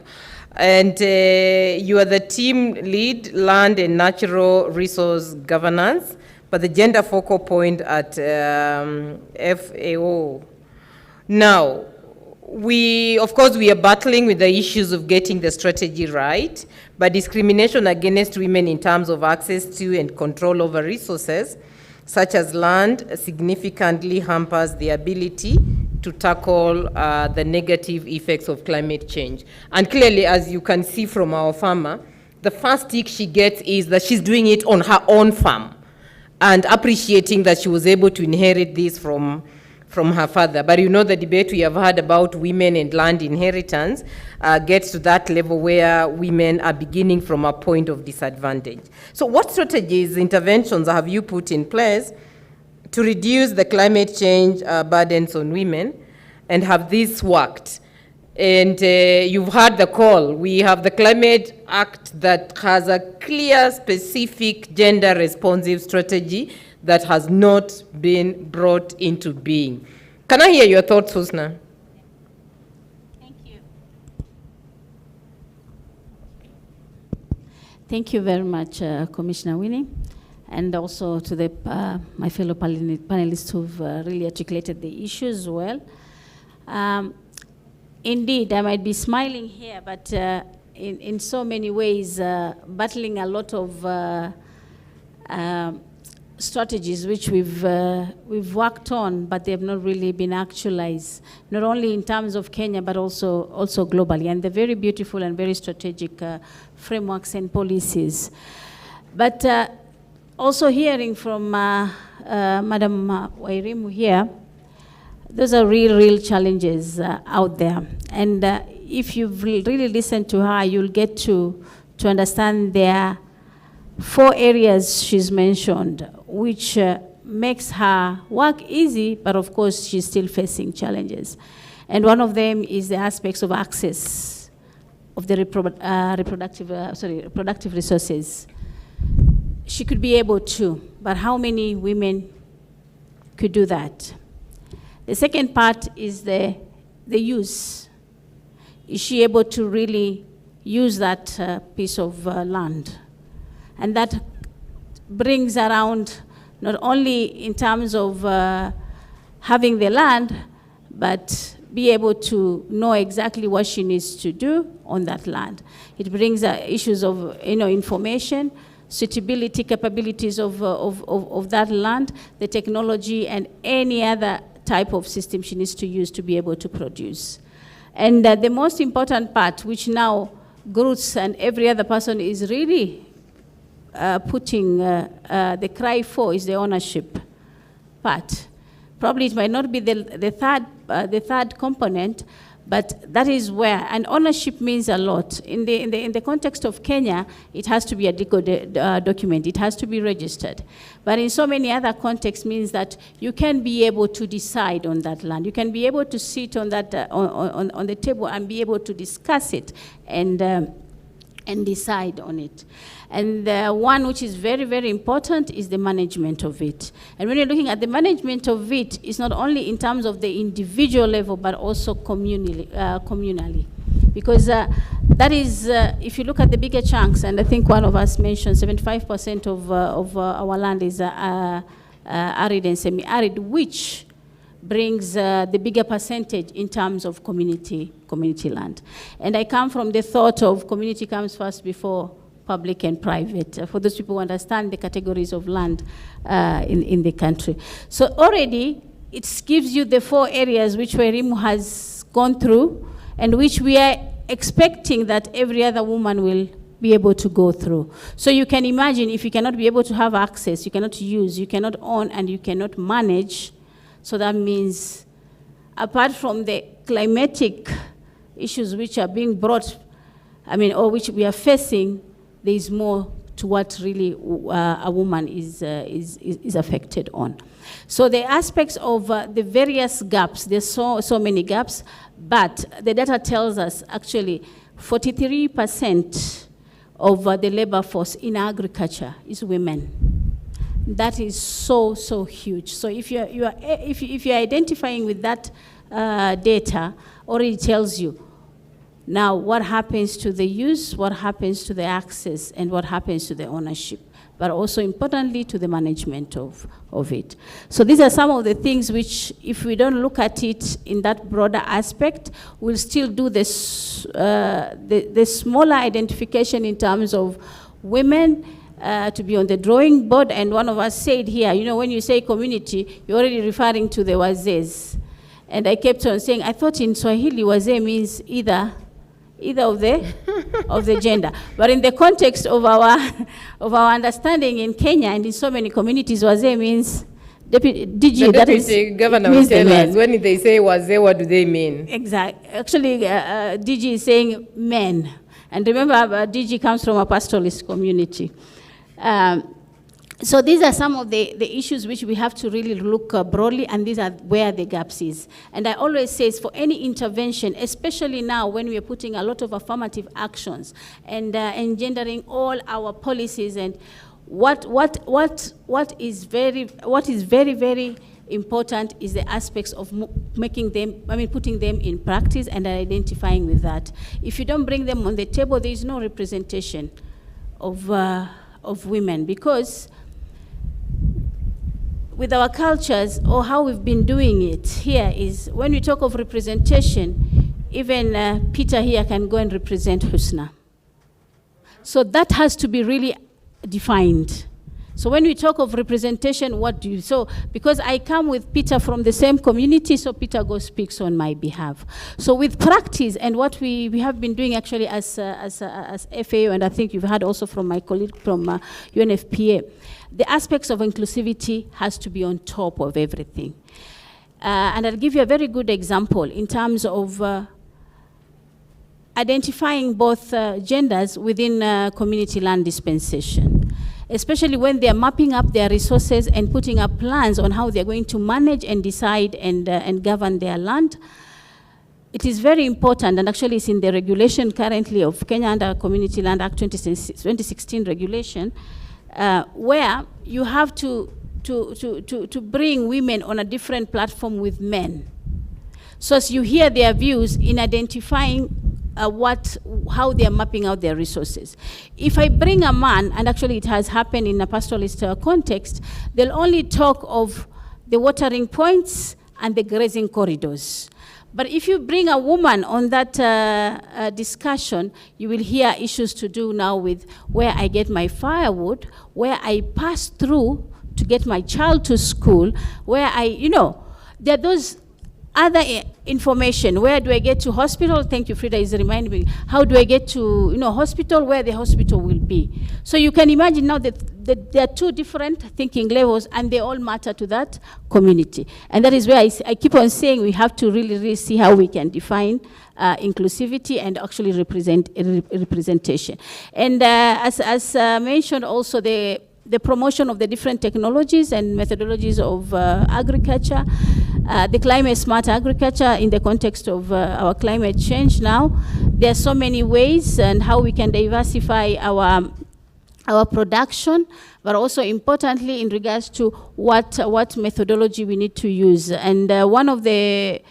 And you are the team lead, land and natural resource governance, but the gender focal point at FAO. Now, of course, we are battling with the issues of getting the strategy right, but discrimination against women in terms of access to and control over resources, such as land, significantly hampers the ability to tackle the negative effects of climate change. And clearly, as you can see from our farmer, the first tick she gets is that she's doing it on her own farm, and appreciating that she was able to inherit this from her father. But you know, the debate we have had about women and land inheritance gets to that level where women are beginning from a point of disadvantage. So what strategies, interventions have you put in place to reduce the climate change burdens on women, and have these worked? And you've heard the call. We have the Climate Act that has a clear, specific, gender-responsive strategy that has not been brought into being. Can I hear your thoughts, Husna? Thank you. Thank you very much, Commissioner Winnie, and also to the, my fellow panelists who've really articulated the issues well. Indeed, I might be smiling here, but in so many ways, battling a lot of strategies which we've worked on, but they have not really been actualized, not only in terms of Kenya, but also globally, and they're very beautiful and very strategic frameworks and policies. But also hearing from Madam Wairimu here, those are real challenges out there. And if you've really listened to her, you'll get to understand there are 4 areas she's mentioned, which makes her work easy, but of course she's still facing challenges. And one of them is the aspects of access of the reproductive resources. She could be able to, but how many women could do that? The second part is the use. Is she able to really use that piece of land? And that brings around not only in terms of having the land, but be able to know exactly what she needs to do on that land. It brings issues of information, suitability, capabilities of that land, the technology, and any other type of system she needs to use to be able to produce. And the most important part, which now Groots and every other person is really putting the cry for, is the ownership part. Probably it might not be the third component, but that is where, and ownership means a lot. In the context of Kenya, it has to be a decoded document. It has to be registered. But in so many other contexts means that you can be able to decide on that land. You can be able to sit on that on the table and be able to discuss it and decide on it. And one which is very important is the management of it. And when you're looking at the management of it, it's not only in terms of the individual level, but also communally. Because that is, if you look at the bigger chunks, and I think one of us mentioned 75% of our land is arid and semi-arid, which brings the bigger percentage in terms of community land. And I come from the thought of community comes first before public and private, for those people who understand the categories of land in the country. So already, it gives you the 4 areas which Wairimu has gone through, and which we are expecting that every other woman will be able to go through. So you can imagine, if you cannot be able to have access, you cannot use, you cannot own, and you cannot manage, so that means, apart from the climatic issues which are being brought, or which we are facing, there is more to what really a woman is affected on. So the aspects of the various gaps, there's so many gaps, but the data tells us actually 43% of the labor force in agriculture is women. That is so huge. So if you're identifying with that data, already tells you now what happens to the use, what happens to the access, and what happens to the ownership, but also importantly to the management of it. So these are some of the things which, if we don't look at it in that broader aspect, we'll still do this, the smaller identification in terms of women to be on the drawing board. And one of us said here, when you say community, you're already referring to the wazees. And I kept on saying, I thought in Swahili, wazee means either of the gender. But in the context of our understanding in Kenya and in so many communities, wazee means DG. The deputy governor will tell us, when they say wazee, what do they mean? Exactly. Actually, DG is saying men. And remember, DG comes from a pastoralist community. So these are some of the issues which we have to really look broadly, and these are where the gaps is. And I always say, for any intervention, especially now when we are putting a lot of affirmative actions and engendering all our policies, and what is very, very important is the aspects of putting them in practice and identifying with that. If you don't bring them on the table, there is no representation of women, because with our cultures, or how we've been doing it here, is when we talk of representation, even Peter here can go and represent Husna. So that has to be really defined. So when we talk of representation, what do you, so because I come with Peter from the same community, so Peter goes speaks on my behalf. So with practice and what we have been doing actually as FAO, and I think you've heard also from my colleague from UNFPA, the aspects of inclusivity has to be on top of everything. And I'll give you a very good example in terms of identifying both genders within community land dispensation, especially when they're mapping up their resources and putting up plans on how they're going to manage and decide and govern their land. It is very important, and actually it's in the regulation currently of Kenya under Community Land Act 2016 regulation, where you have to bring women on a different platform with men. So as you hear their views in identifying how they are mapping out their resources. If I bring a man, and actually it has happened in a pastoralist context, they'll only talk of the watering points and the grazing corridors. But if you bring a woman on that discussion, you will hear issues to do now with where I get my firewood, where I pass through to get my child to school, where there are those other information. Where do I get to hospital? Thank you, Frida, is reminding me. How do I get to hospital, where the hospital will be? So you can imagine now that there are two different thinking levels, and they all matter to that community. And that is where I keep on saying we have to really see how we can define inclusivity and actually representation. And as mentioned also, the promotion of the different technologies and methodologies of agriculture, the climate smart agriculture in the context of our climate change now. There are so many ways and how we can diversify our production, but also importantly in regards to what methodology we need to use. And one of the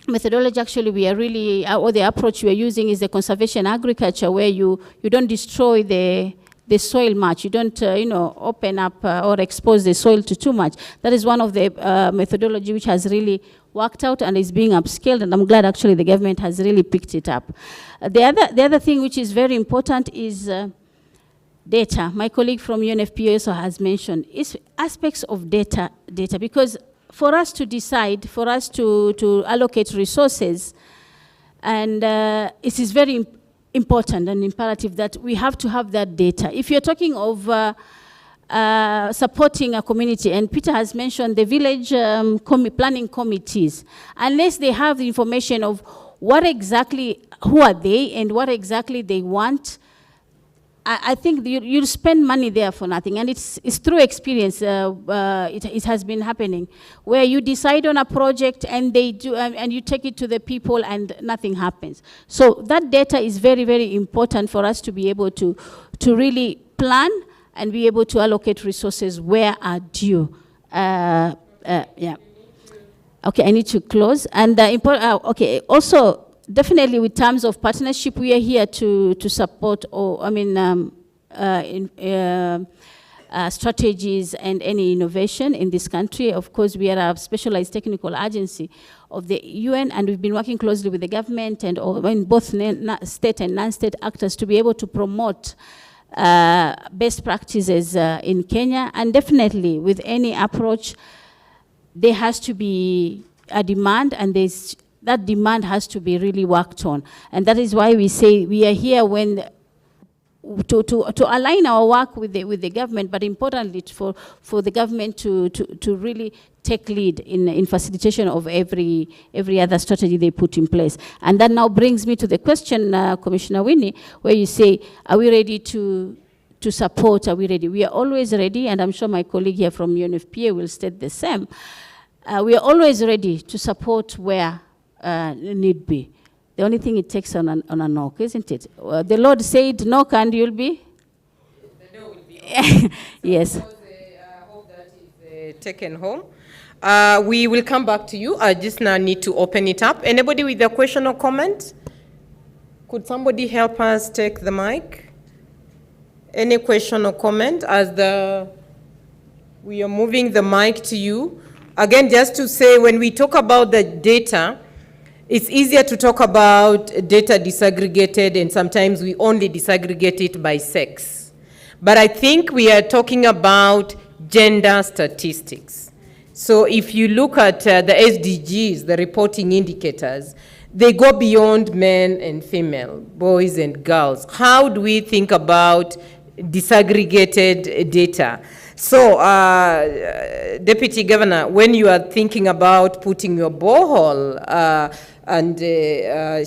methodology actually we are really, or the approach we are using is the conservation agriculture, where you don't destroy the soil much. You don't, open up or expose the soil to too much. That is one of the methodology which has really worked out and is being upscaled, and I'm glad actually the government has really picked it up. The other thing which is very important is data. My colleague from UNFPA also has mentioned is aspects of data, because for us to decide, for us to allocate resources, and it is very important and imperative that we have to have that data. If you're talking of supporting a community, and Peter has mentioned the village planning committees, unless they have the information of what exactly, who are they and what exactly they want, I think you'll spend money there for nothing. And it's through experience, it has been happening, where you decide on a project and they do, and you take it to the people and nothing happens. So that data is very, very important for us to be able to really plan and be able to allocate resources where are due. Yeah. Okay, I need to close. And okay, also, definitely, with terms of partnership, we are here to support, strategies and any innovation in this country. Of course, we are a specialized technical agency of the UN, and we've been working closely with the government and both state and non-state actors to be able to promote best practices in Kenya. And definitely, with any approach, there has to be a demand, and that demand has to be really worked on. And that is why we say we are here to align our work with the government, but importantly for the government to really take lead in facilitation of every other strategy they put in place. And that now brings me to the question, Commissioner Winnie, where you say, are we ready to to support, are we ready? We are always ready, and I'm sure my colleague here from UNFPA will state the same. We are always ready to support where need be. The only thing it takes on a knock, isn't it? The Lord said, knock and you'll be? The door will be open. Yes. So I hope that is taken home. We will come back to you. I just now need to open it up. Anybody with a question or comment? Could somebody help us take the mic? Any question or comment as we are moving the mic to you? Again, just to say, when we talk about the data, it's easier to talk about data disaggregated, and sometimes we only disaggregate it by sex. But I think we are talking about gender statistics. So if you look at the SDGs, the reporting indicators, they go beyond men and female, boys and girls. How do we think about disaggregated data? So, Deputy Governor, when you are thinking about putting your borehole, and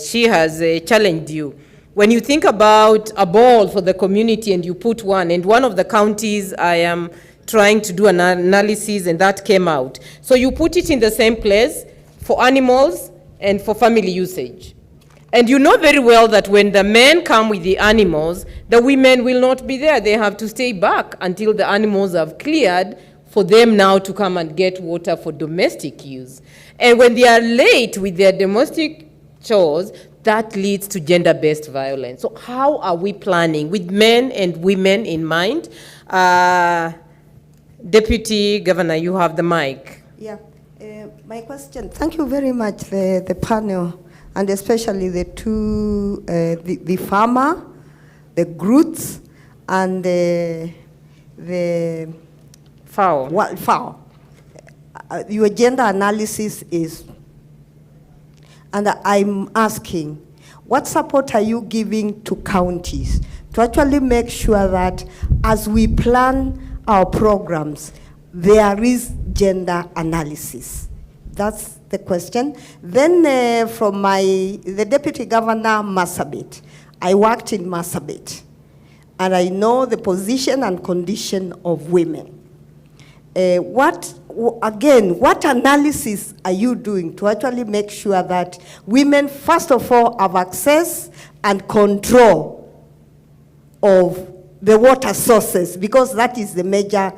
she has challenged you, when you think about a ball for the community and you put one, and one of the counties I am trying to do an analysis and that came out. So you put it in the same place for animals and for family usage. And you know very well that when the men come with the animals, the women will not be there. They have to stay back until the animals have cleared for them now to come and get water for domestic use. And when they are late with their domestic chores, that leads to gender-based violence. So how are we planning with men and women in mind? Deputy Governor, you have the mic. Yeah, my question, thank you very much, the panel, and especially the two, the farmer, the Groots, and the fowl. Fowl. Your gender analysis is, and I'm asking, what support are you giving to counties to actually make sure that as we plan our programs, there is gender analysis? That's the question. Then from the Deputy Governor, Marsabit. I worked in Marsabit, and I know the position and condition of women. What analysis are you doing to actually make sure that women, first of all, have access and control of the water sources, because that is the major.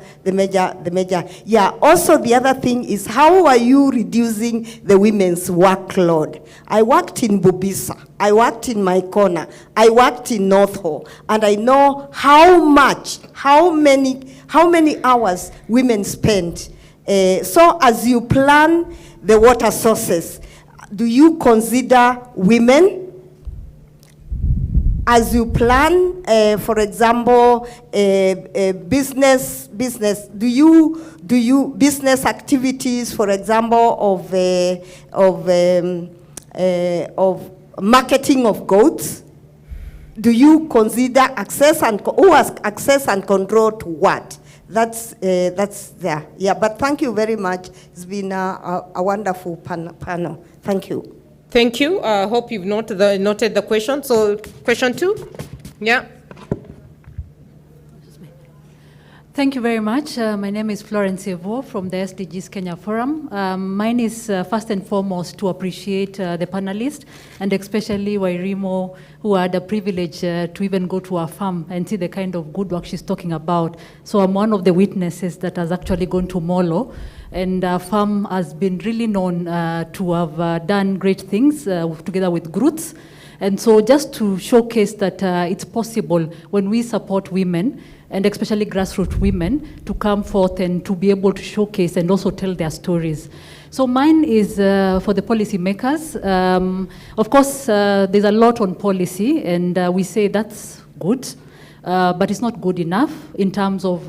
Yeah, also the other thing is, how are you reducing the women's workload? I worked in Bubisa, I worked in Maikona, I worked in North Hall, and I know how many hours women spend. So as you plan the water sources, do you consider women? As you plan, for example, business, do you business activities, for example, of marketing of goats? Do you consider access and who has access and control to what? That's there. Yeah, but thank you very much. It's been a wonderful panel. Thank you. Thank you. I hope you've noted the question. So, question 2? Yeah. Thank you very much. My name is Florence Evo from the SDGs Kenya Forum. Mine is first and foremost to appreciate the panelists, and especially Wairimo, who had the privilege to even go to our farm and see the kind of good work she's talking about. So I'm one of the witnesses that has actually gone to Molo, and our farm has been really known to have done great things together with Groots. And so just to showcase that it's possible when we support women, and especially grassroots women, to come forth and to be able to showcase and also tell their stories. So mine is for the policy makers. Of course, there's a lot on policy, and we say that's good, but it's not good enough in terms of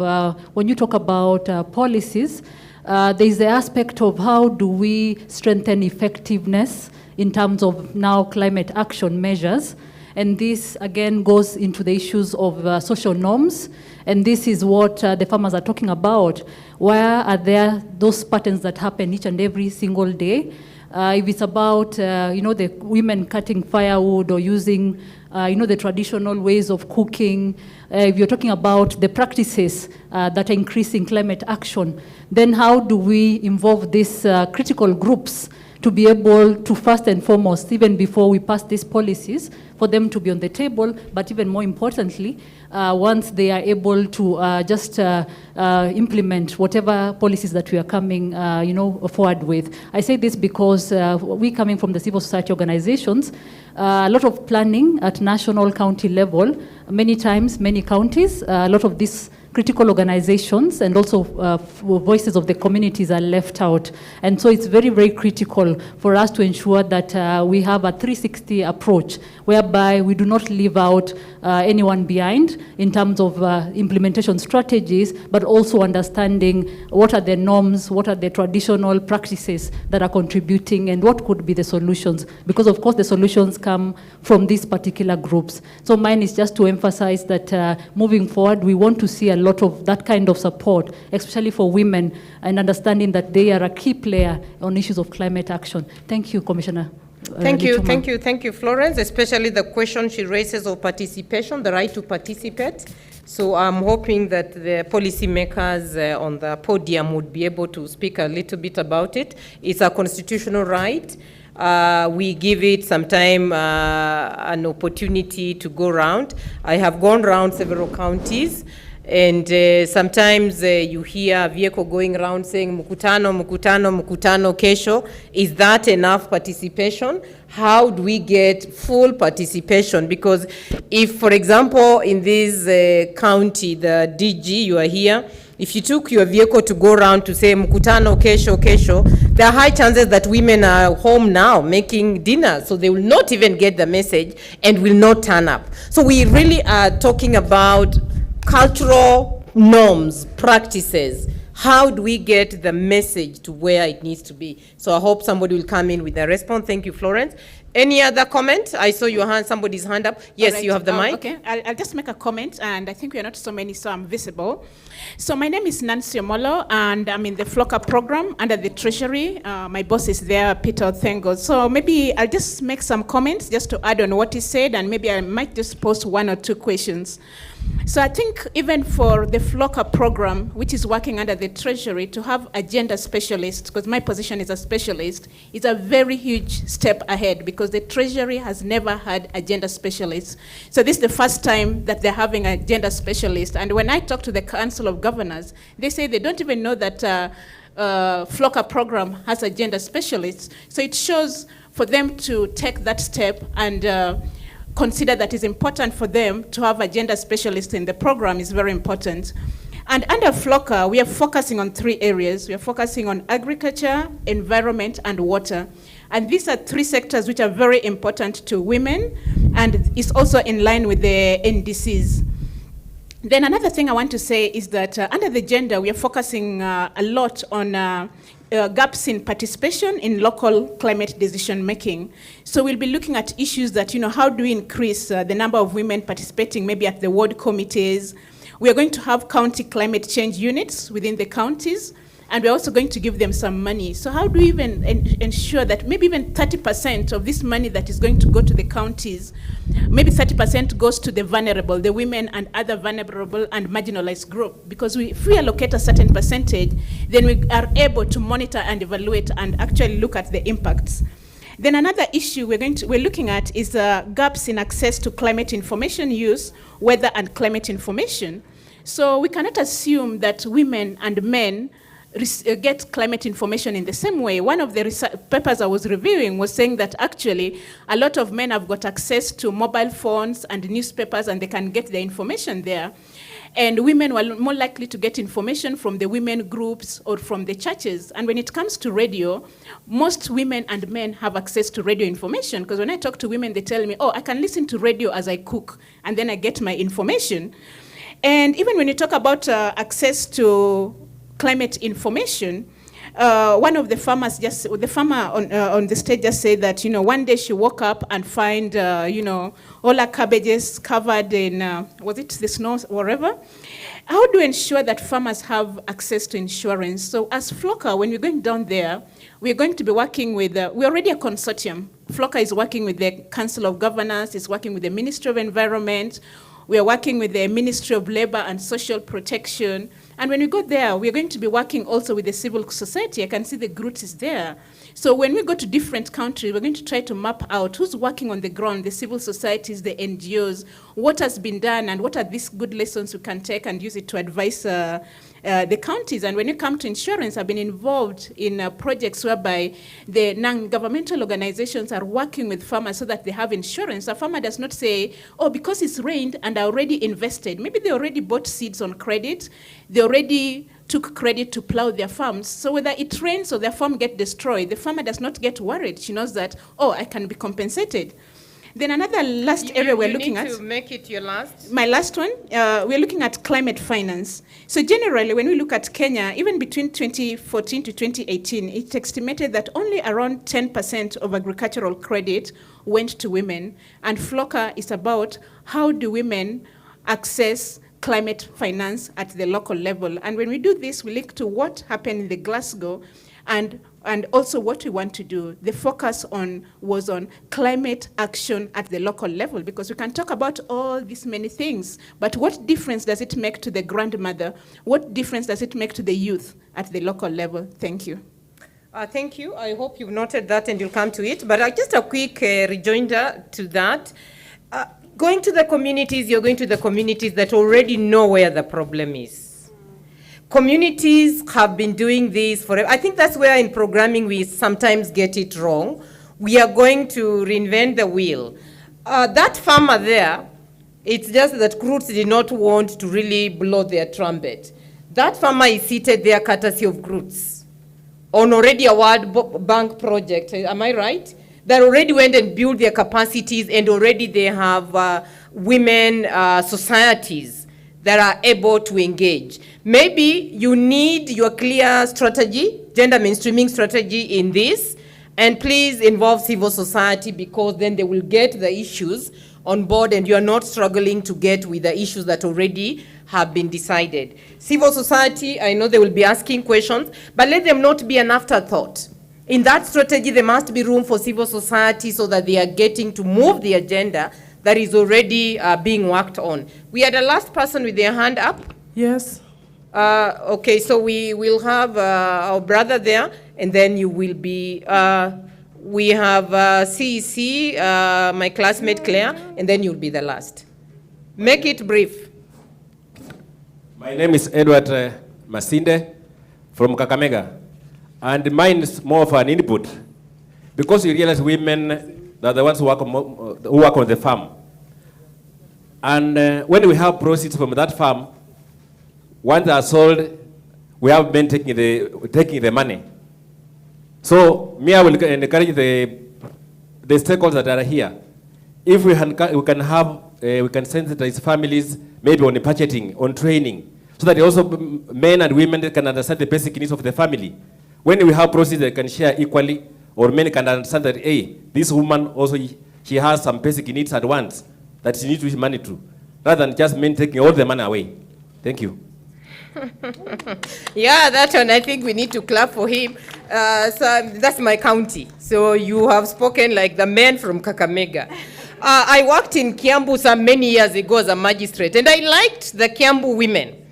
when you talk about policies, there's the aspect of how do we strengthen effectiveness in terms of now climate action measures. And this, again, goes into the issues of social norms. And this is what the farmers are talking about. Where are there those patterns that happen each and every single day? If it's about, the women cutting firewood or using the traditional ways of cooking, if you're talking about the practices that are increasing climate action, then how do we involve these critical groups to be able to, first and foremost, even before we pass these policies, for them to be on the table, but even more importantly, once they are able to just implement whatever policies that we are coming, forward with. I say this because we coming from the civil society organizations, a lot of planning at national county level, many times, many counties, a lot of these critical organizations and also voices of the communities are left out. And so it's very, very critical for us to ensure that we have a 360 approach whereby we do not leave out anyone behind in terms of implementation strategies, but also understanding what are the norms, what are the traditional practices that are contributing, and what could be the solutions. Because of course the solutions come from these particular groups. So mine is just to emphasize that moving forward, we want to see a lot of that kind of support, especially for women, and understanding that they are a key player on issues of climate action. Thank you, Commissioner. Thank you, Florence, especially the question she raises of participation, the right to participate. So I'm hoping that the policymakers on the podium would be able to speak a little bit about it. It's a constitutional right. We give it sometime an opportunity to go around. I have gone around several counties, and sometimes you hear a vehicle going around saying, mukutano, mukutano, mukutano kesho. Is that enough participation? How do we get full participation? Because if, for example, in this county, the DG, you are here, if you took your vehicle to go around to say, mukutano kesho, kesho, there are high chances that women are home now making dinner, so they will not even get the message and will not turn up. So we really are talking about cultural norms, practices. How do we get the message to where it needs to be? So I hope somebody will come in with a response. Thank you, Florence. Any other comment? I saw your hand, somebody's hand up. Yes, right. You have the mic. Okay, I'll just make a comment, and I think we are not so many, so I'm visible. So my name is Nancy Omolo, and I'm in the FLOCA program under the Treasury. My boss is there, Peter Thengo. So maybe I'll just make some comments just to add on what he said, and maybe I might just pose one or two questions. So I think even for the FLOCA program, which is working under the Treasury, to have a gender specialist, because my position is a specialist, is a very huge step ahead, because the Treasury has never had a gender specialist. So this is the first time that they're having a gender specialist. And when I talk to the Council of Governors, they say they don't even know that FLOCA program has a gender specialist. So it shows for them to take that step and consider that it's important for them to have a gender specialist in the program is very important. And under FLOCA, we are focusing on 3 areas. We are focusing on agriculture, environment, and water. And these are 3 sectors which are very important to women, and is also in line with the NDCs. Then another thing I want to say is that under the gender, we are focusing a lot on gaps in participation in local climate decision making. So we'll be looking at issues that, how do we increase the number of women participating maybe at the ward committees. We are going to have county climate change units within the counties, and we're also going to give them some money. So how do we even ensure that maybe even 30% of this money that is going to go to the counties, maybe 30% goes to the vulnerable, the women and other vulnerable and marginalized group? Because if we allocate a certain percentage, then we are able to monitor and evaluate and actually look at the impacts. Then another issue we're looking at is gaps in access to climate information use, weather and climate information. So we cannot assume that women and men get climate information in the same way. One of the papers I was reviewing was saying that actually a lot of men have got access to mobile phones and newspapers, and they can get their information there. And women were more likely to get information from the women groups or from the churches. And when it comes to radio, most women and men have access to radio information, because when I talk to women, they tell me, oh, I can listen to radio as I cook, and then I get my information. And even when you talk about access to climate information, one of the farmers on the stage just said that, one day she woke up and find, all her cabbages covered in, was it the snow, wherever? How do we ensure that farmers have access to insurance? So as FLOCA, when we're going down there, we're going to be working with, we're already a consortium. FLOCA is working with the Council of Governors, is working with the Ministry of Environment, we are working with the Ministry of Labor and Social Protection. And when we go there, we're going to be working also with the civil society. I can see the GROOTS is there. So when we go to different countries, we're going to try to map out who's working on the ground, the civil societies, the NGOs, what has been done, and what are these good lessons we can take and use it to advise the counties. And when you come to insurance, I've been involved in projects whereby the non-governmental organizations are working with farmers so that they have insurance. A farmer does not say, oh, because it's rained and I already invested. Maybe they already bought seeds on credit. They already took credit to plow their farms. So whether it rains or their farm gets destroyed, the farmer does not get worried. She knows that, oh, I can be compensated. Then another last area we're looking at. You need to make it your last. My last one, we're looking at climate finance. So generally, when we look at Kenya, even between 2014 to 2018, it's estimated that only around 10% of agricultural credit went to women. And FLOCA is about how do women access climate finance at the local level. And when we do this, we look to what happened in the Glasgow and also what we want to do. The focus was on climate action at the local level, because we can talk about all these many things, but what difference does it make to the grandmother? What difference does it make to the youth at the local level? Thank you. Thank you. I hope you've noted that and you'll come to it. But just a quick rejoinder to that. Going to the communities, you're going to the communities that already know where the problem is. Communities have been doing this forever. I think that's where in programming we sometimes get it wrong. We are going to reinvent the wheel. That farmer there, it's just that Croots did not want to really blow their trumpet. That farmer is seated there courtesy of Croots on already a World Bank project. Am I right? They already went and built their capacities, and already they have women societies that are able to engage. Maybe you need your clear strategy, gender mainstreaming strategy in this, and please involve civil society, because then they will get the issues on board and you are not struggling to get with the issues that already have been decided. Civil society, I know they will be asking questions, but let them not be an afterthought. In that strategy, there must be room for civil society so that they are getting to move the agenda that is already being worked on. We had a last person with their hand up. Yes. Okay, so we will have our brother there, and then you will be, we have CEC, my classmate Claire, and then you'll be the last. Make it brief. My name is Edward Masinde from Kakamega. And mine is more of an input, because you realize women are the ones who work on the farm. And when we have proceeds from that farm, once they are sold, we have been taking the money. So me, I will encourage the stakeholders that are here. If we can have, we can sensitize families, maybe on the budgeting, on training, so that also men and women can understand the basic needs of the family. When we have proceeds, they can share equally, or men can understand that, hey, this woman also, she has some basic needs at once that she needs to use money to, rather than just men taking all the money away. Thank you. Yeah, that one, I think we need to clap for him. So that's my county. So you have spoken like the men from Kakamega. I worked in Kiambu some many years ago as a magistrate, and I liked the Kiambu women.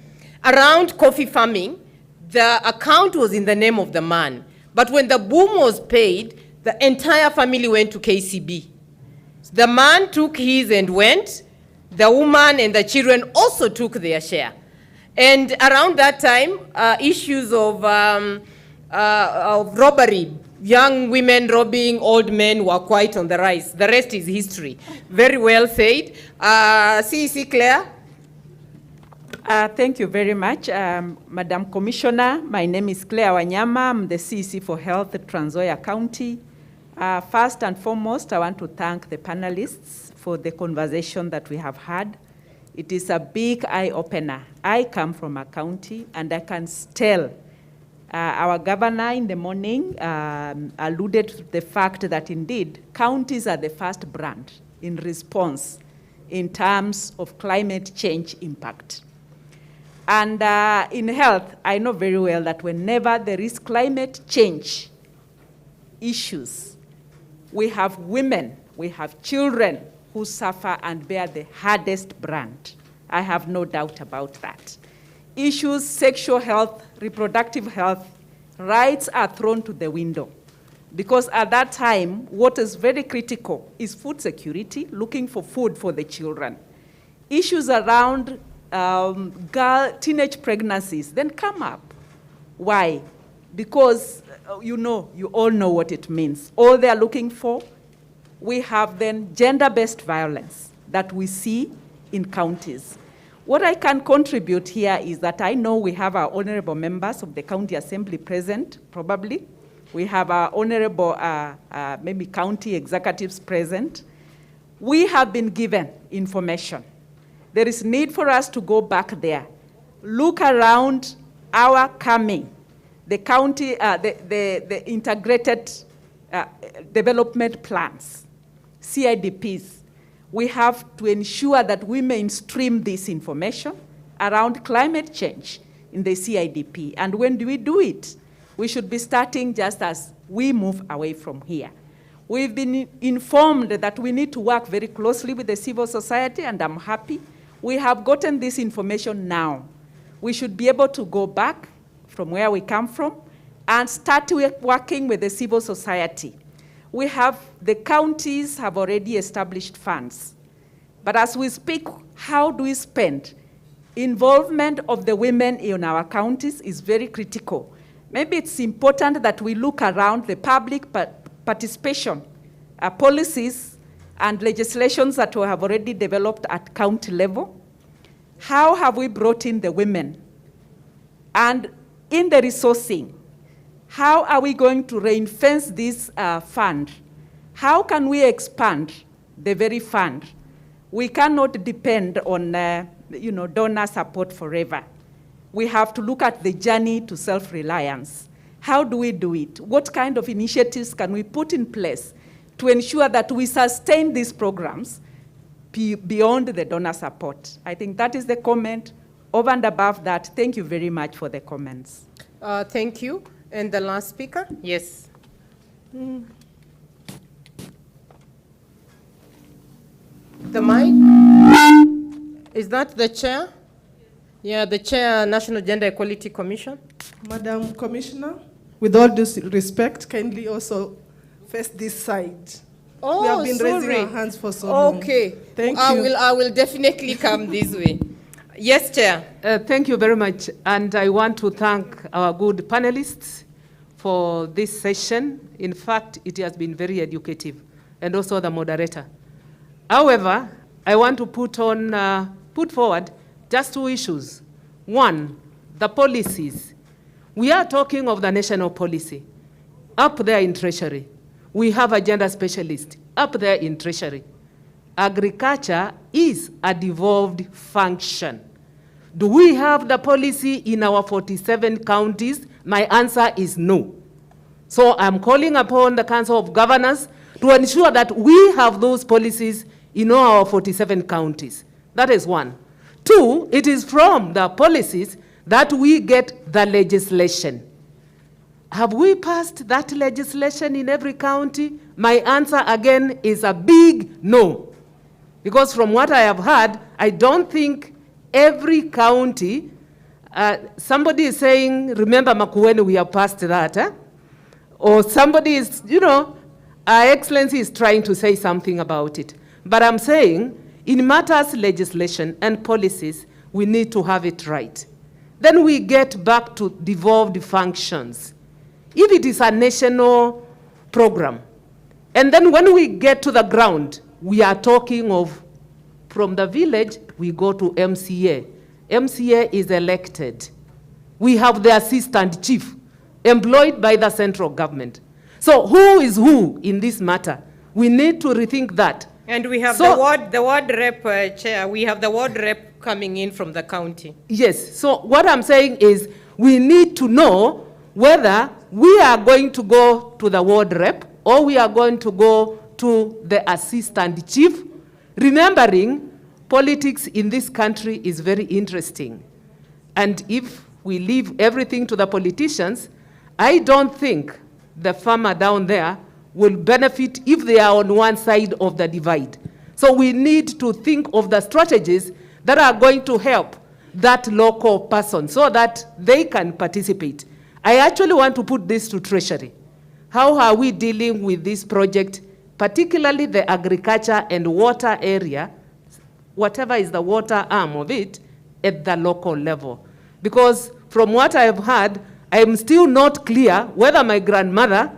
Around coffee farming, the account was in the name of the man. But when the boom was paid, the entire family went to KCB. The man took his and went. The woman and the children also took their share. And around that time, issues of robbery, young women robbing old men, were quite on the rise. The rest is history. Very well said. CEC Claire. Thank you very much, Madam Commissioner. My name is Claire Wanyama. I'm the CEC for Health at Trans Nzoia County. First and foremost, I want to thank the panelists for the conversation that we have had. It is a big eye-opener. I come from a county, and I can tell our governor in the morning alluded to the fact that indeed counties are the first brand in response in terms of climate change impact. And in health, I know very well that whenever there is climate change issues, we have women, we have children who suffer and bear the hardest brand. I have no doubt about that. Issues, sexual health, reproductive health, rights are thrown to the window. Because at that time, what is very critical is food security, looking for food for the children. Issues around teenage pregnancies then come up. Why? Because you all know what it means. All they are looking for, we have then gender-based violence that we see in counties. What I can contribute here is that I know we have our honorable members of the county assembly present, probably. We have our honorable maybe county executives present. We have been given information. There is need for us to go back there, look around our coming, the county, the integrated development plans, CIDPs. We have to ensure that we mainstream this information around climate change in the CIDP. And when do we do it? We should be starting just as we move away from here. We've been informed that we need to work very closely with the civil society, and I'm happy. We have gotten this information now. We should be able to go back from where we come from and start working with the civil society. We have, the counties have already established funds. But as we speak, how do we spend? Involvement of the women in our counties is very critical. Maybe it's important that we look around the public participation policies and legislations that we have already developed at county level. How have we brought in the women? And in the resourcing, how are we going to reinforce this fund? How can we expand the very fund? We cannot depend on donor support forever. We have to look at the journey to self-reliance. How do we do it? What kind of initiatives can we put in place to ensure that we sustain these programs beyond the donor support? I think that is the comment. Over and above that, thank you very much for the comments. Thank you. And the last speaker? Yes. The mic? Is that the chair? Yeah, the chair, National Gender Equality Commission. Madam Commissioner, with all due respect, kindly also face this side. Oh, we have been raising our hands for so long. Okay. Thank you. I will definitely come this way. Yes, Chair. Thank you very much. And I want to thank our good panelists for this session. In fact, it has been very educative, and also the moderator. However, I want to put forward just two issues. One, the policies. We are talking of the national policy. Up there in Treasury, we have a gender specialist. Up there in Treasury. Agriculture is a devolved function. Do we have the policy in our 47 counties? My answer is no. So I'm calling upon the Council of Governors to ensure that we have those policies in all our 47 counties. That is one. Two, it is from the policies that we get the legislation. Have we passed that legislation in every county? My answer again is a big no. Because from what I have heard, I don't think every county, somebody is saying, remember Makueni, we have passed that. Or somebody is, Our Excellency is trying to say something about it. But I'm saying, in matters legislation and policies, we need to have it right. Then we get back to devolved functions. If it is a national program, and then when we get to the ground, we are talking of, from the village, we go to MCA. MCA is elected. We have the assistant chief, employed by the central government. So who is who in this matter? We need to rethink that. And we have the ward rep, Chair, we have the ward rep coming in from the county. Yes, so what I'm saying is we need to know whether we are going to go to the ward rep or we are going to go to the assistant chief, remembering politics in this country is very interesting. And if we leave everything to the politicians, I don't think the farmer down there will benefit if they are on one side of the divide. So we need to think of the strategies that are going to help that local person so that they can participate. I actually want to put this to Treasury. How are we dealing with this project, particularly the agriculture and water area, whatever is the water arm of it, at the local level? Because from what I have heard, I am still not clear whether my grandmother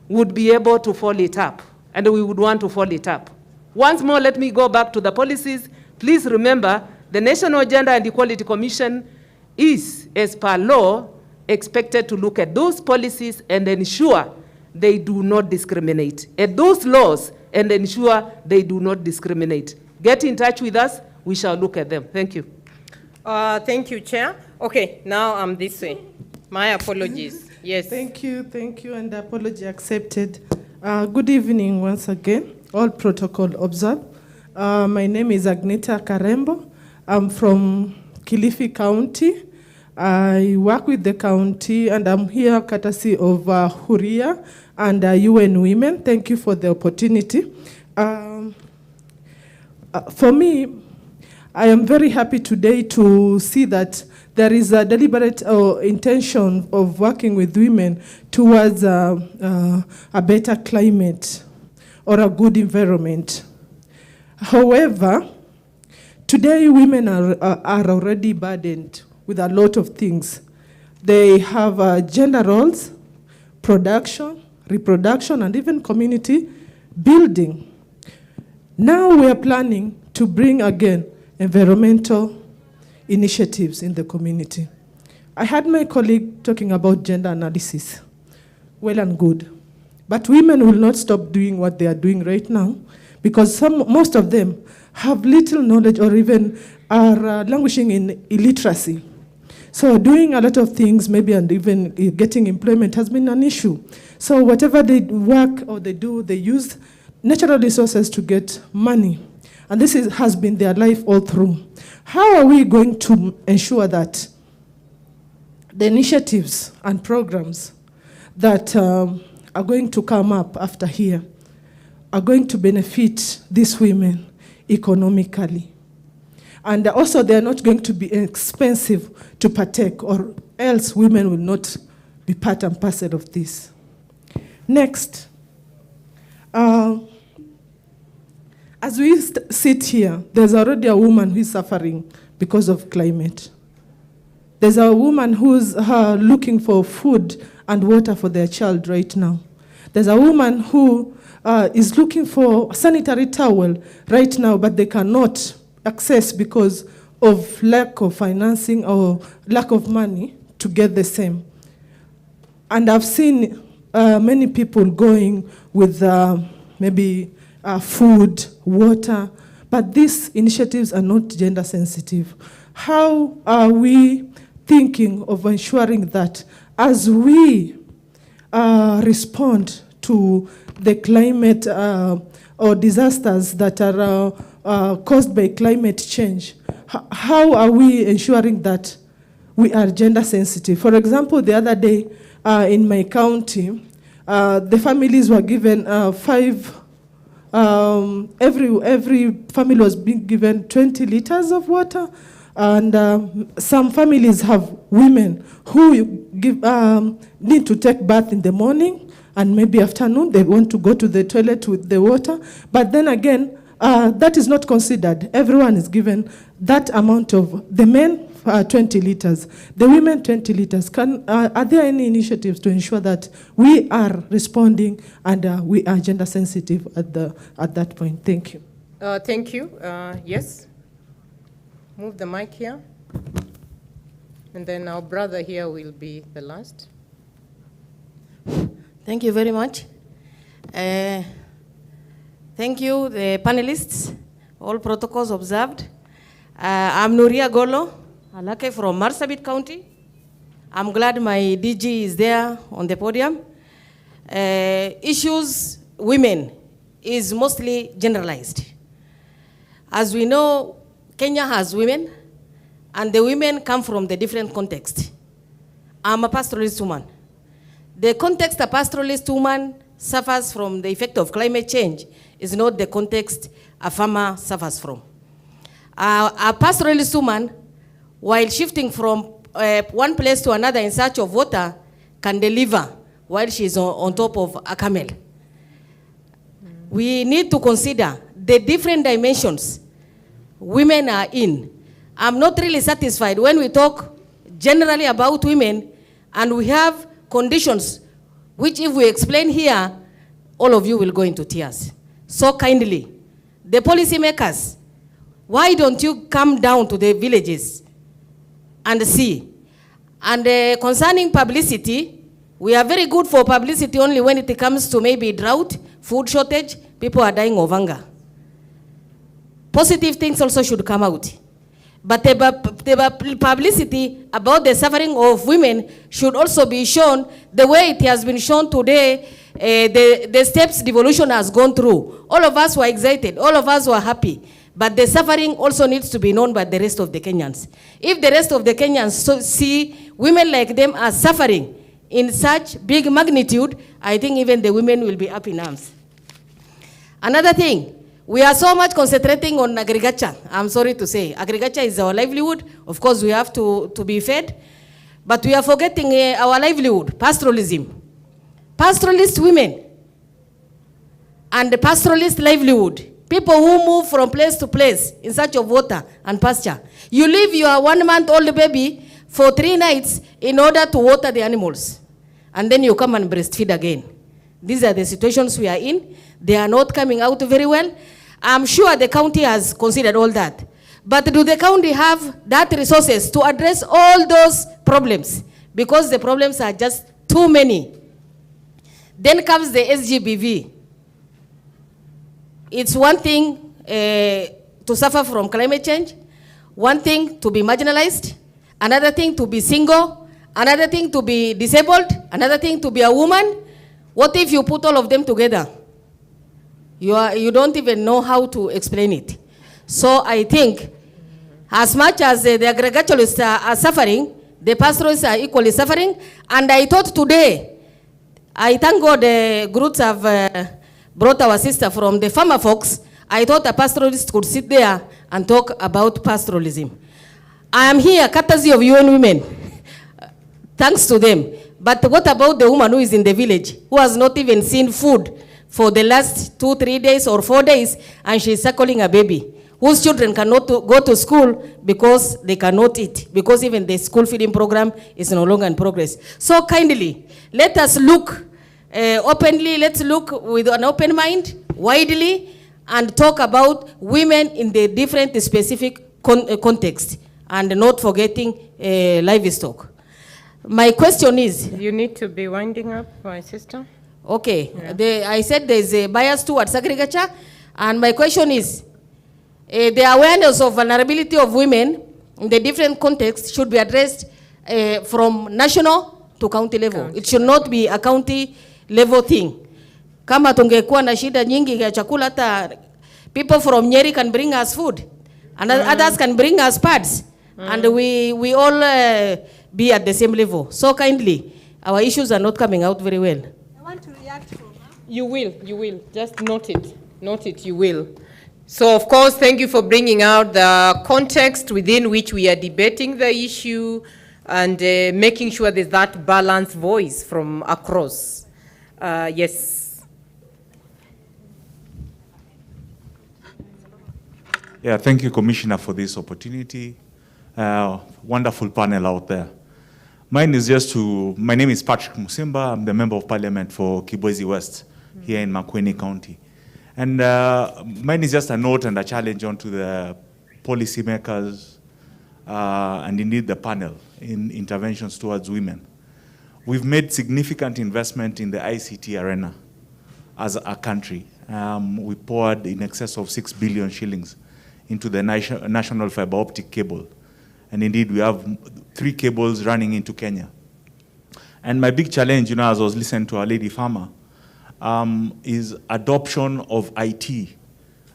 would be able to follow it up, and we would want to follow it up. Once more, let me go back to the policies. Please remember, the National Gender and Equality Commission is, as per law, expected to look at those policies and ensure they do not discriminate, at those laws, and ensure they do not discriminate. Get in touch with us, we shall look at them. Thank you. Thank you, Chair. Okay, now I'm this way. My apologies. Yes. Thank you, and the apology accepted. Good evening once again, all protocol observed. My name is Agneta Karembo. I'm from Kilifi County. I work with the county, and I'm here courtesy of Huria and UN Women. Thank you for the opportunity. For me, I am very happy today to see that there is a deliberate intention of working with women towards a better climate or a good environment. However, today women are already burdened with a lot of things. They have gender roles, production, reproduction, and even community building. Now we are planning to bring again environmental initiatives in the community. I had my colleague talking about gender analysis. Well and good. But women will not stop doing what they are doing right now because most of them have little knowledge or even are languishing in illiteracy. So doing a lot of things, maybe, and even getting employment has been an issue. So whatever they work or they do, they use natural resources to get money. And this has been their life all through. How are we going to ensure that the initiatives and programs that are going to come up after here are going to benefit these women economically? And also, they are not going to be expensive to partake, or else women will not be part and parcel of this. Next, as we sit here, there's already a woman who is suffering because of climate. There's a woman who's looking for food and water for their child right now. There's a woman who is looking for a sanitary towel right now, but they cannot access because of lack of financing or lack of money to get the same. And I've seen many people going with maybe food, water, but these initiatives are not gender sensitive. How are we thinking of ensuring that as we respond to the climate or disasters that are caused by climate change, how are we ensuring that we are gender sensitive? For example, the other day in my county, the families were given every family was being given 20 liters of water, and some families have women who need to take bath in the morning, and maybe afternoon they want to go to the toilet with the water, but then again, that is not considered. Everyone is given that amount of, the men 20 liters, the women 20 liters. Are there any initiatives to ensure that we are responding and we are gender sensitive at that point? Thank you. Thank you. Yes. Move the mic here. And then our brother here will be the last. Thank you very much. Thank you, the panelists, all protocols observed. I'm Nuria Golo, Alake from Marsabit County. I'm glad my DG is there on the podium. Issues, women, is mostly generalized. As we know, Kenya has women, and the women come from the different context. I'm a pastoralist woman. The context a pastoralist woman suffers from the effect of climate change is not the context a farmer suffers from. A pastoralist woman, while shifting from one place to another in search of water, can deliver while she's on top of a camel. We need to consider the different dimensions women are in. I'm not really satisfied when we talk generally about women and we have conditions which if we explain here, all of you will go into tears. So kindly, the policymakers, why don't you come down to the villages and see? And concerning publicity, we are very good for publicity only when it comes to maybe drought, food shortage, people are dying of hunger. Positive things also should come out. But the publicity about the suffering of women should also be shown the way it has been shown today, the steps devolution has gone through. All of us were excited, all of us were happy. But the suffering also needs to be known by the rest of the Kenyans. If the rest of the Kenyans see women like them as suffering in such big magnitude, I think even the women will be up in arms. Another thing, we are so much concentrating on agriculture. I'm sorry to say. Agriculture is our livelihood. Of course, we have to be fed. But we are forgetting our livelihood, pastoralism. Pastoralist women and the pastoralist livelihood. People who move from place to place in search of water and pasture. You leave your 1-month-old baby for 3 nights in order to water the animals. And then you come and breastfeed again. These are the situations we are in. They are not coming out very well. I'm sure the county has considered all that. But do the county have that resources to address all those problems? Because the problems are just too many. Then comes the SGBV. It's one thing to suffer from climate change, one thing to be marginalized, another thing to be single, another thing to be disabled, another thing to be a woman. What if you put all of them together? You don't even know how to explain it. So I think as much as the agriculturalists are suffering, the pastoralists are equally suffering. And I thought today, I thank God the groups have brought our sister from the farmer folks. I thought a pastoralist could sit there and talk about pastoralism. I am here courtesy of UN Women. Thanks to them. But what about the woman who is in the village, who has not even seen food for the last 2, 3 days or 4 days, and she's suckling a baby, whose children cannot go to school because they cannot eat, because even the school feeding program is no longer in progress. So kindly, let us look openly, let's look with an open mind, widely, and talk about women in the different specific context, and not forgetting livestock. My question is... You need to be winding up, my sister. Okay. Yeah. I said there's a bias towards agriculture, and my question is, the awareness of vulnerability of women in the different contexts should be addressed from national to county level. It should not be a county level thing. Kama tungekuwa na shida nyingi ya chakula, hata people from Nyeri can bring us food, and others can bring us pads, and we all be at the same level. So kindly, our issues are not coming out very well. I want to react from her. You will. Just note it, you will. So of course, thank you for bringing out the context within which we are debating the issue and making sure there's that balanced voice from across. Yes. Yeah, thank you, Commissioner, for this opportunity. Wonderful panel out there. My name is Patrick Musimba. I'm the Member of Parliament for Kibwezi West here in Makueni County. And mine is just a note and a challenge onto the policymakers and indeed the panel in interventions towards women. We've made significant investment in the ICT arena as a country. We poured in excess of 6 billion shillings into the national fiber optic cable. And indeed, we have 3 cables running into Kenya. And my big challenge, as I was listening to our lady farmer, is adoption of IT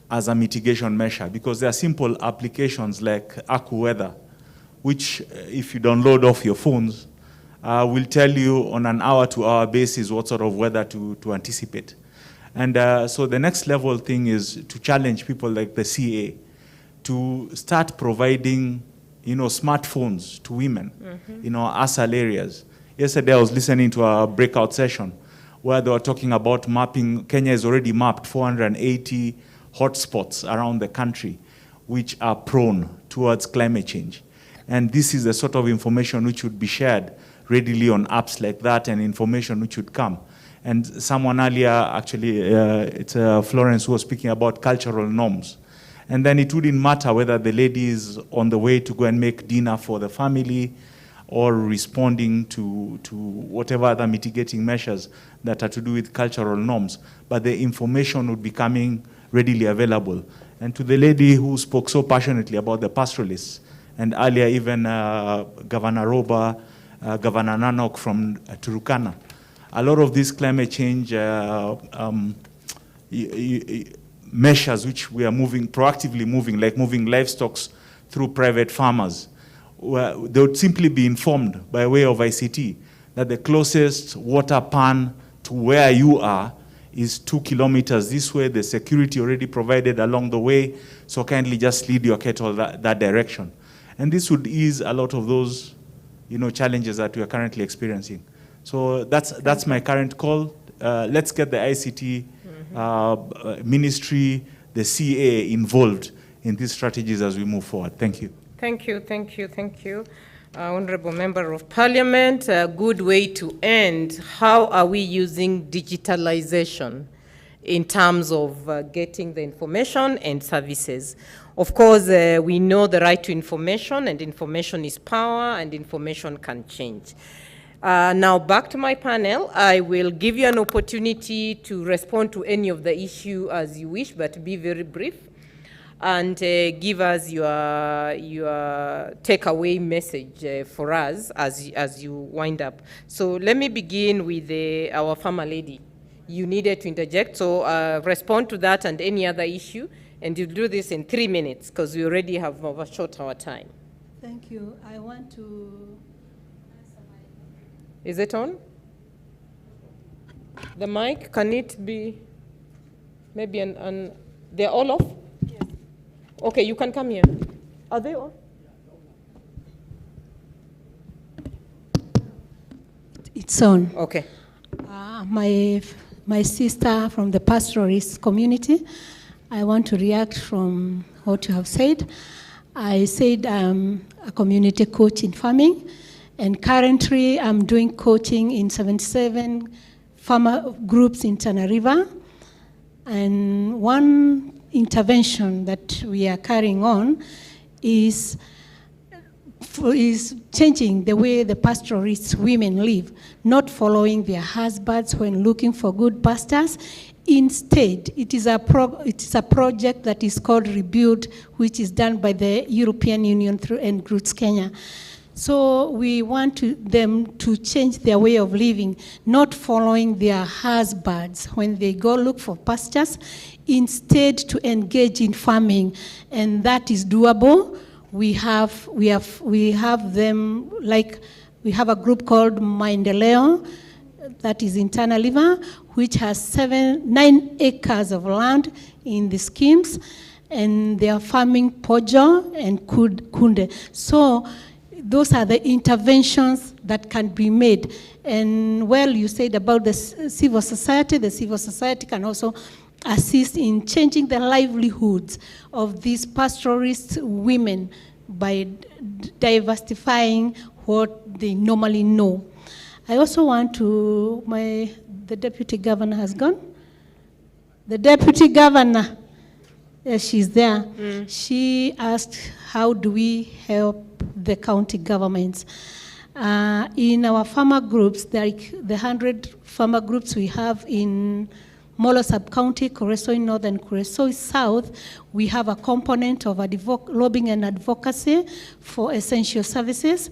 as a mitigation measure, because there are simple applications like AccuWeather, which if you download off your phones, will tell you on an hour-to-hour basis what sort of weather to anticipate. And so the next level thing is to challenge people like the CA to start providing, smartphones to women, ASAL areas. Yesterday I was listening to a breakout session where they were talking about mapping. Kenya has already mapped 480 hotspots around the country which are prone towards climate change. And this is the sort of information which would be shared readily on apps like that, and information which would come. And someone earlier, actually, it's Florence, who was speaking about cultural norms. And then it wouldn't matter whether the lady is on the way to go and make dinner for the family or responding to whatever other mitigating measures that are to do with cultural norms. But the information would be coming readily available. And to the lady who spoke so passionately about the pastoralists, and earlier even Governor Roba, Governor Nanok from Turkana, a lot of these climate change measures which we are proactively moving, like moving livestock through private farmers, they would simply be informed by way of ICT that the closest water pan to where you are is 2 kilometers this way. The security already provided along the way, so kindly just lead your cattle that direction. And this would ease a lot of those challenges that we are currently experiencing. So that's my current call. Let's get the ICT ministry, the CA involved in these strategies as we move forward. Thank you. Thank you, thank you, thank you. Honorable Member of Parliament, a good way to end. How are we using digitalization in terms of getting the information and services? Of course, we know the right to information, and information is power, and information can change. Now back to my panel. I will give you an opportunity to respond to any of the issue as you wish, but be very brief, and give us your takeaway message for us as you wind up. So let me begin with our farmer lady. You needed to interject, so respond to that and any other issue, and you'll do this in 3 minutes because we already have overshot our time. Thank you. I want to... Is it on? The mic, can it be maybe they're all off? Yes. Okay, you can come here. Are they on? It's on. Okay. My sister from the pastoralist community, I want to react from what you have said. I said I'm a community coach in farming, and currently I'm doing coaching in 77 farmer groups in Tana River. And one intervention that we are carrying on is changing the way the pastoralist women live, not following their husbands when looking for good pastors. Instead, it is a project that is called Rebuild, which is done by the European Union through Roots Kenya. So we want them to change their way of living, not following their husbands when they go look for pastures, instead to engage in farming, and that is doable. We have them, like we have a group called Maendeleo that is in Tana River, which has 9 acres of land in the schemes, and they are farming pojo and kunde. So those are the interventions that can be made. And well, you said about the civil society can also assist in changing the livelihoods of these pastoralist women by diversifying what they normally know. I also want to, the deputy governor has gone. The deputy governor, yes, she's there. She asked, how do we help the county governments? In our farmer groups, like the 100 farmer groups we have in Molo Sub-County, Kuresoi North and Kuresoi South, we have a component of lobbying and advocacy for essential services.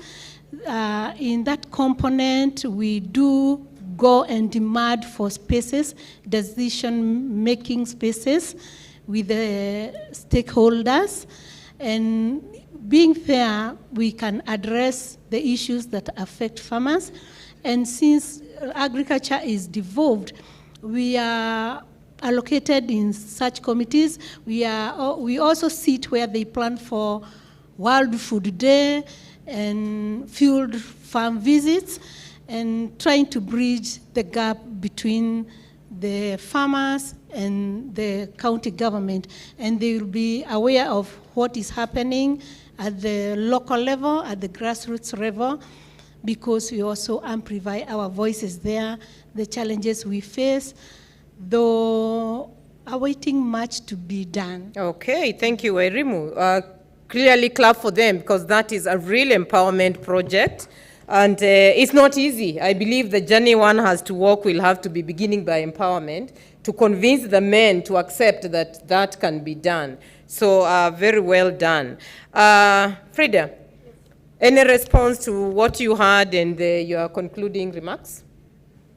In that component, we do go and demand for spaces, decision-making spaces with the stakeholders. And being there, we can address the issues that affect farmers. And since agriculture is devolved, we are allocated in such committees. We also sit where they plan for World Food Day and field farm visits, and trying to bridge the gap between the farmers and the county government. And they will be aware of what is happening at the local level, at the grassroots level, because we also amplify our voices there, the challenges we face, though awaiting much to be done. Okay, thank you, Wairimu. Clearly clap for them, because that is a real empowerment project. And it's not easy. I believe the journey one has to walk will have to be beginning by empowerment to convince the men to accept that that can be done. So very well done. Frida, any response to what you heard and your concluding remarks?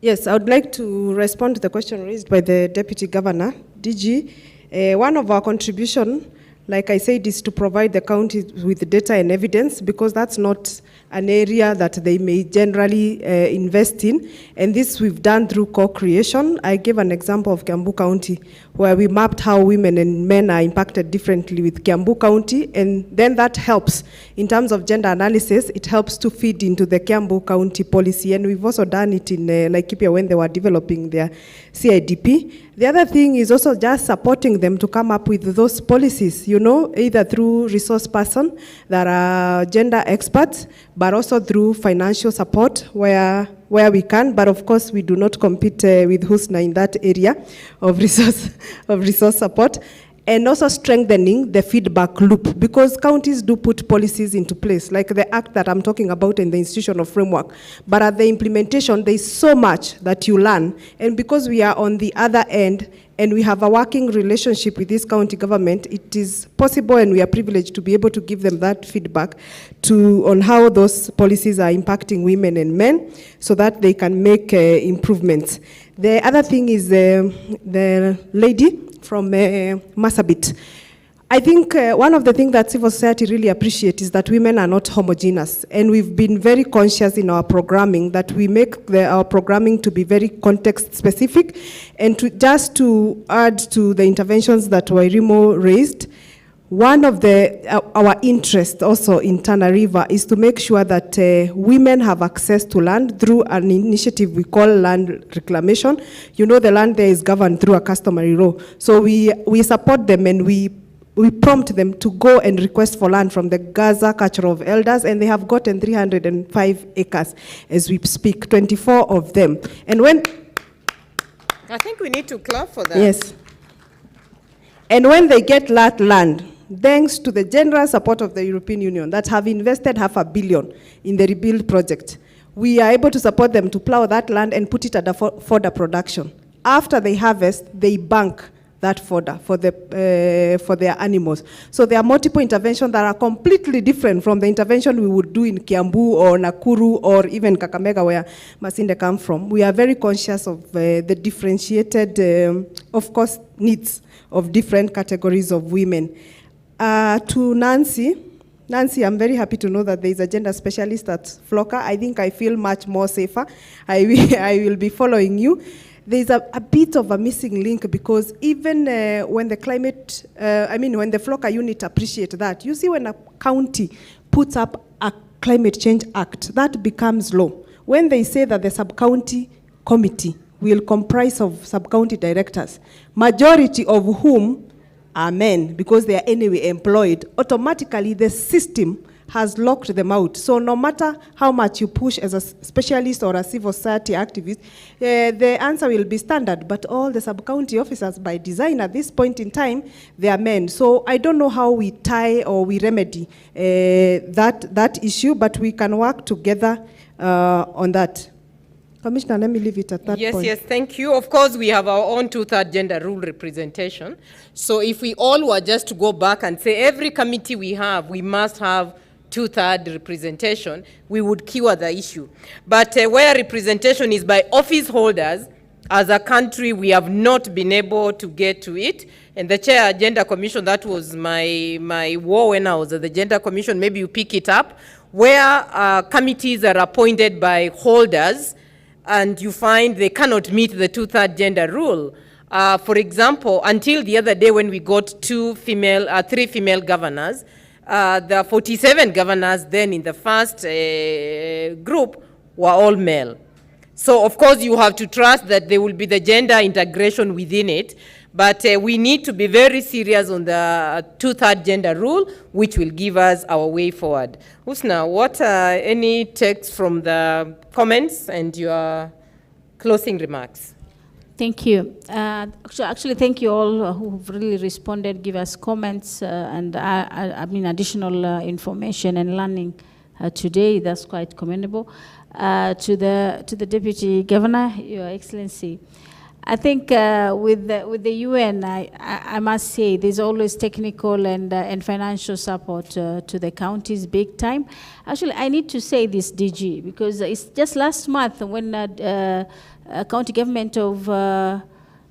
Yes, I would like to respond to the question raised by the Deputy Governor, DG. One of our contribution, like I said, is to provide the county with data and evidence, because that's not an area that they may generally invest in. And this we've done through co-creation. I gave an example of Kiambu County, where we mapped how women and men are impacted differently with Kiambu County. And then that helps, in terms of gender analysis, it helps to feed into the Kiambu County policy. And we've also done it in Laikipia when they were developing their CIDP. The other thing is also just supporting them to come up with those policies, you know, either through resource person that are gender experts, but also through financial support where we can. But of course, we do not compete with Husna in that area of resource support. And also strengthening the feedback loop, because counties do put policies into place, like the act that I'm talking about in the institutional framework. But at the implementation, there's so much that you learn. And because we are on the other end and we have a working relationship with this county government, it is possible, and we are privileged to be able to give them that feedback on how those policies are impacting women and men, so that they can make improvements. The other thing is the lady from Marsabit. I think one of the things that civil society really appreciates is that women are not homogeneous, and we've been very conscious in our programming that we make our programming to be very context specific. And just to add to the interventions that Wairimo raised, one of our interests also in Tana River is to make sure that women have access to land through an initiative we call land reclamation. You know, the land there is governed through a customary law. So we support them, and we prompt them to go and request for land from the Gaza Culture of Elders, and they have gotten 305 acres as we speak, 24 of them. And when... I think we need to clap for that. Yes. And when they get that land, thanks to the generous support of the European Union that have invested $500 million in the rebuild project, we are able to support them to plow that land and put it at fodder production. After they harvest, they bank that fodder for their animals. So there are multiple interventions that are completely different from the intervention we would do in Kiambu or Nakuru or even Kakamega, where Masinde come from. We are very conscious of the differentiated, of course, needs of different categories of women. To Nancy, I'm very happy to know that there is a gender specialist at Floka. I think I feel much more safer. I will be following you. There's a bit of a missing link, because even when the climate, when the Floka unit appreciate that, you see when a county puts up a climate change act, that becomes law. When they say that the sub-county committee will comprise of sub-county directors, majority of whom are men, because they are anyway employed, automatically the system has locked them out. So no matter how much you push as a specialist or a civil society activist, the answer will be standard. But all the sub-county officers, by design at this point in time, they are men. So I don't know how we tie or we remedy that issue, but we can work together on that. Commissioner, let me leave it at that point. Yes, thank you. Of course, we have our own 2/3 gender rule representation. So if we all were just to go back and say every committee we have, we must have 2/3 representation, we would cure the issue. But where representation is by office holders, as a country, we have not been able to get to it. And the chair Gender Commission, that was my war when I was at the Gender Commission. Maybe you pick it up, where committees are appointed by holders, and you find they cannot meet the 2/3 gender rule. For example, until the other day when we got 3 female governors, the 47 governors then in the first group were all male. So of course you have to trust that there will be the gender integration within it, but we need to be very serious on the 2/3 gender rule, which will give us our way forward. Husna, what are any text from the comments and your closing remarks? Thank you. Actually, thank you all who've really responded, give us comments, and I mean additional information and learning today. That's quite commendable. To the Deputy Governor, Your Excellency, I think with the UN, I must say there's always technical and financial support to the counties, big time. Actually, I need to say this, DG, because it's just last month when county government of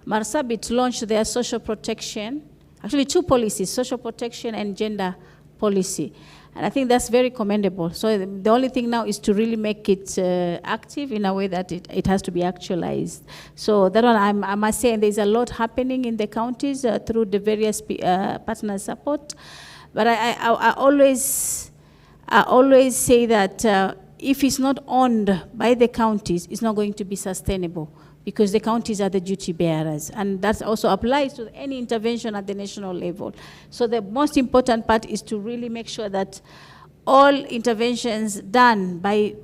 Marsabit launched their social protection, actually 2 policies, social protection and gender policy. And I think that's very commendable. So the only thing now is to really make it active in a way that it has to be actualized. So that one, I must say, there's a lot happening in the counties through the various partner support. But I always say that if it's not owned by the counties, it's not going to be sustainable, because the counties are the duty bearers. And that also applies to any intervention at the national level. So the most important part is to really make sure that all interventions done by,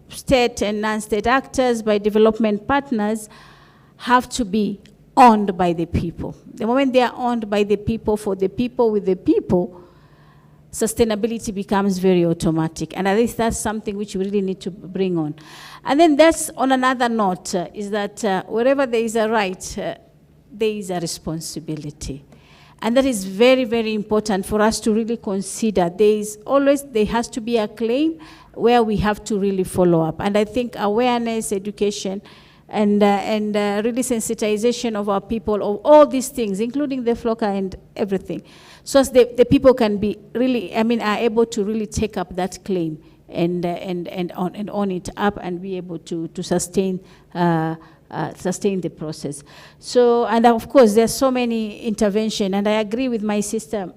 state and non-state actors, by development partners, have to be owned by the people. The moment they are owned by the people, for the people, with the people, sustainability becomes very automatic. And I think that's something which we really need to bring on. And then that's on another note, is that wherever there is a right, there is a responsibility. And that is very, very important for us to really consider. There has to be a claim where we have to really follow up. And I think awareness, education, and really sensitization of our people of all these things, including the FLOCA and everything, so as the people can be really, are able to really take up that claim and own it up and be able to sustain the process. So, and of course, there's so many intervention, and I agree with my sister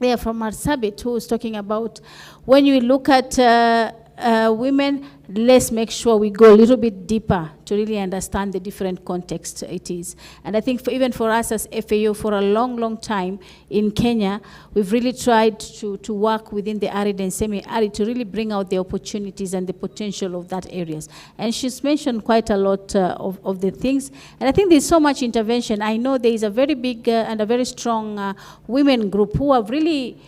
there from Marsabit, who was talking about when you look at women, let's make sure we go a little bit deeper to really understand the different context it is. And I think even for us as FAO, for a long, long time in Kenya, we've really tried to work within the arid and semi-arid to really bring out the opportunities and the potential of that areas. And she's mentioned quite a lot of the things. And I think there's so much intervention. I know there is a very big and a very strong women group who have really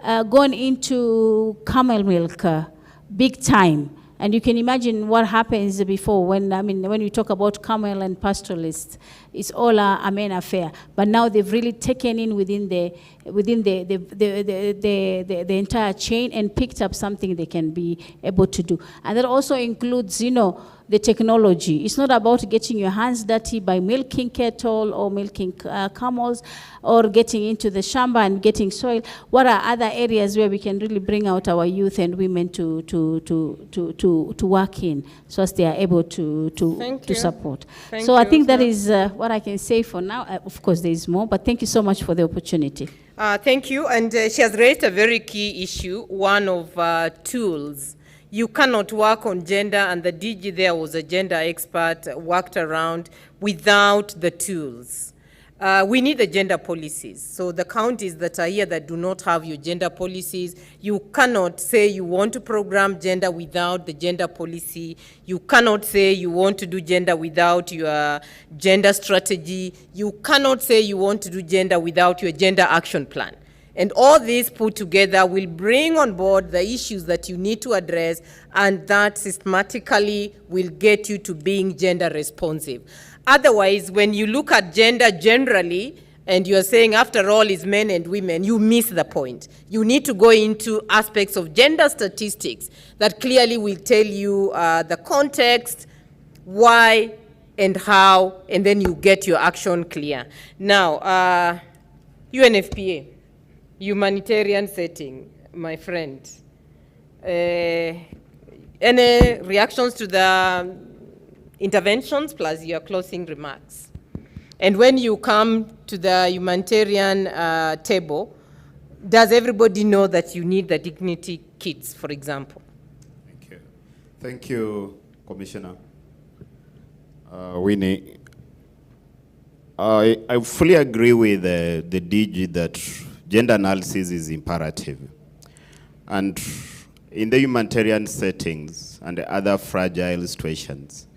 gone into camel milk big time. And you can imagine what happens before when we talk about camel and pastoralists, it's all a men affair. But now they've really taken in within the entire chain and picked up something they can be able to do. And that also includes, the technology. It's not about getting your hands dirty by milking cattle or milking camels or getting into the shamba and getting soil. What are other areas where we can really bring out our youth and women to work in, so as they are able to support? So I think that is what I can say for now. Of course, there is more, but thank you so much for the opportunity. Thank you. And she has raised a very key issue, one of tools. You cannot work on gender, and the DG there was a gender expert, worked around without the tools. We need the gender policies. So the counties that are here that do not have your gender policies, you cannot say you want to program gender without the gender policy. You cannot say you want to do gender without your gender strategy. You cannot say you want to do gender without your gender action plan. And all these put together will bring on board the issues that you need to address, and that systematically will get you to being gender responsive. Otherwise, when you look at gender generally, and you're saying, after all, it's men and women, you miss the point. You need to go into aspects of gender statistics that clearly will tell you the context, why and how, and then you get your action clear. Now, UNFPA, humanitarian setting, my friend. Any reactions to the interventions plus your closing remarks? And when you come to the humanitarian table, does everybody know that you need the dignity kits, for example? Thank you. Thank you, Commissioner. Winnie, I fully agree with the DG that gender analysis is imperative. And in the humanitarian settings and the other fragile situations,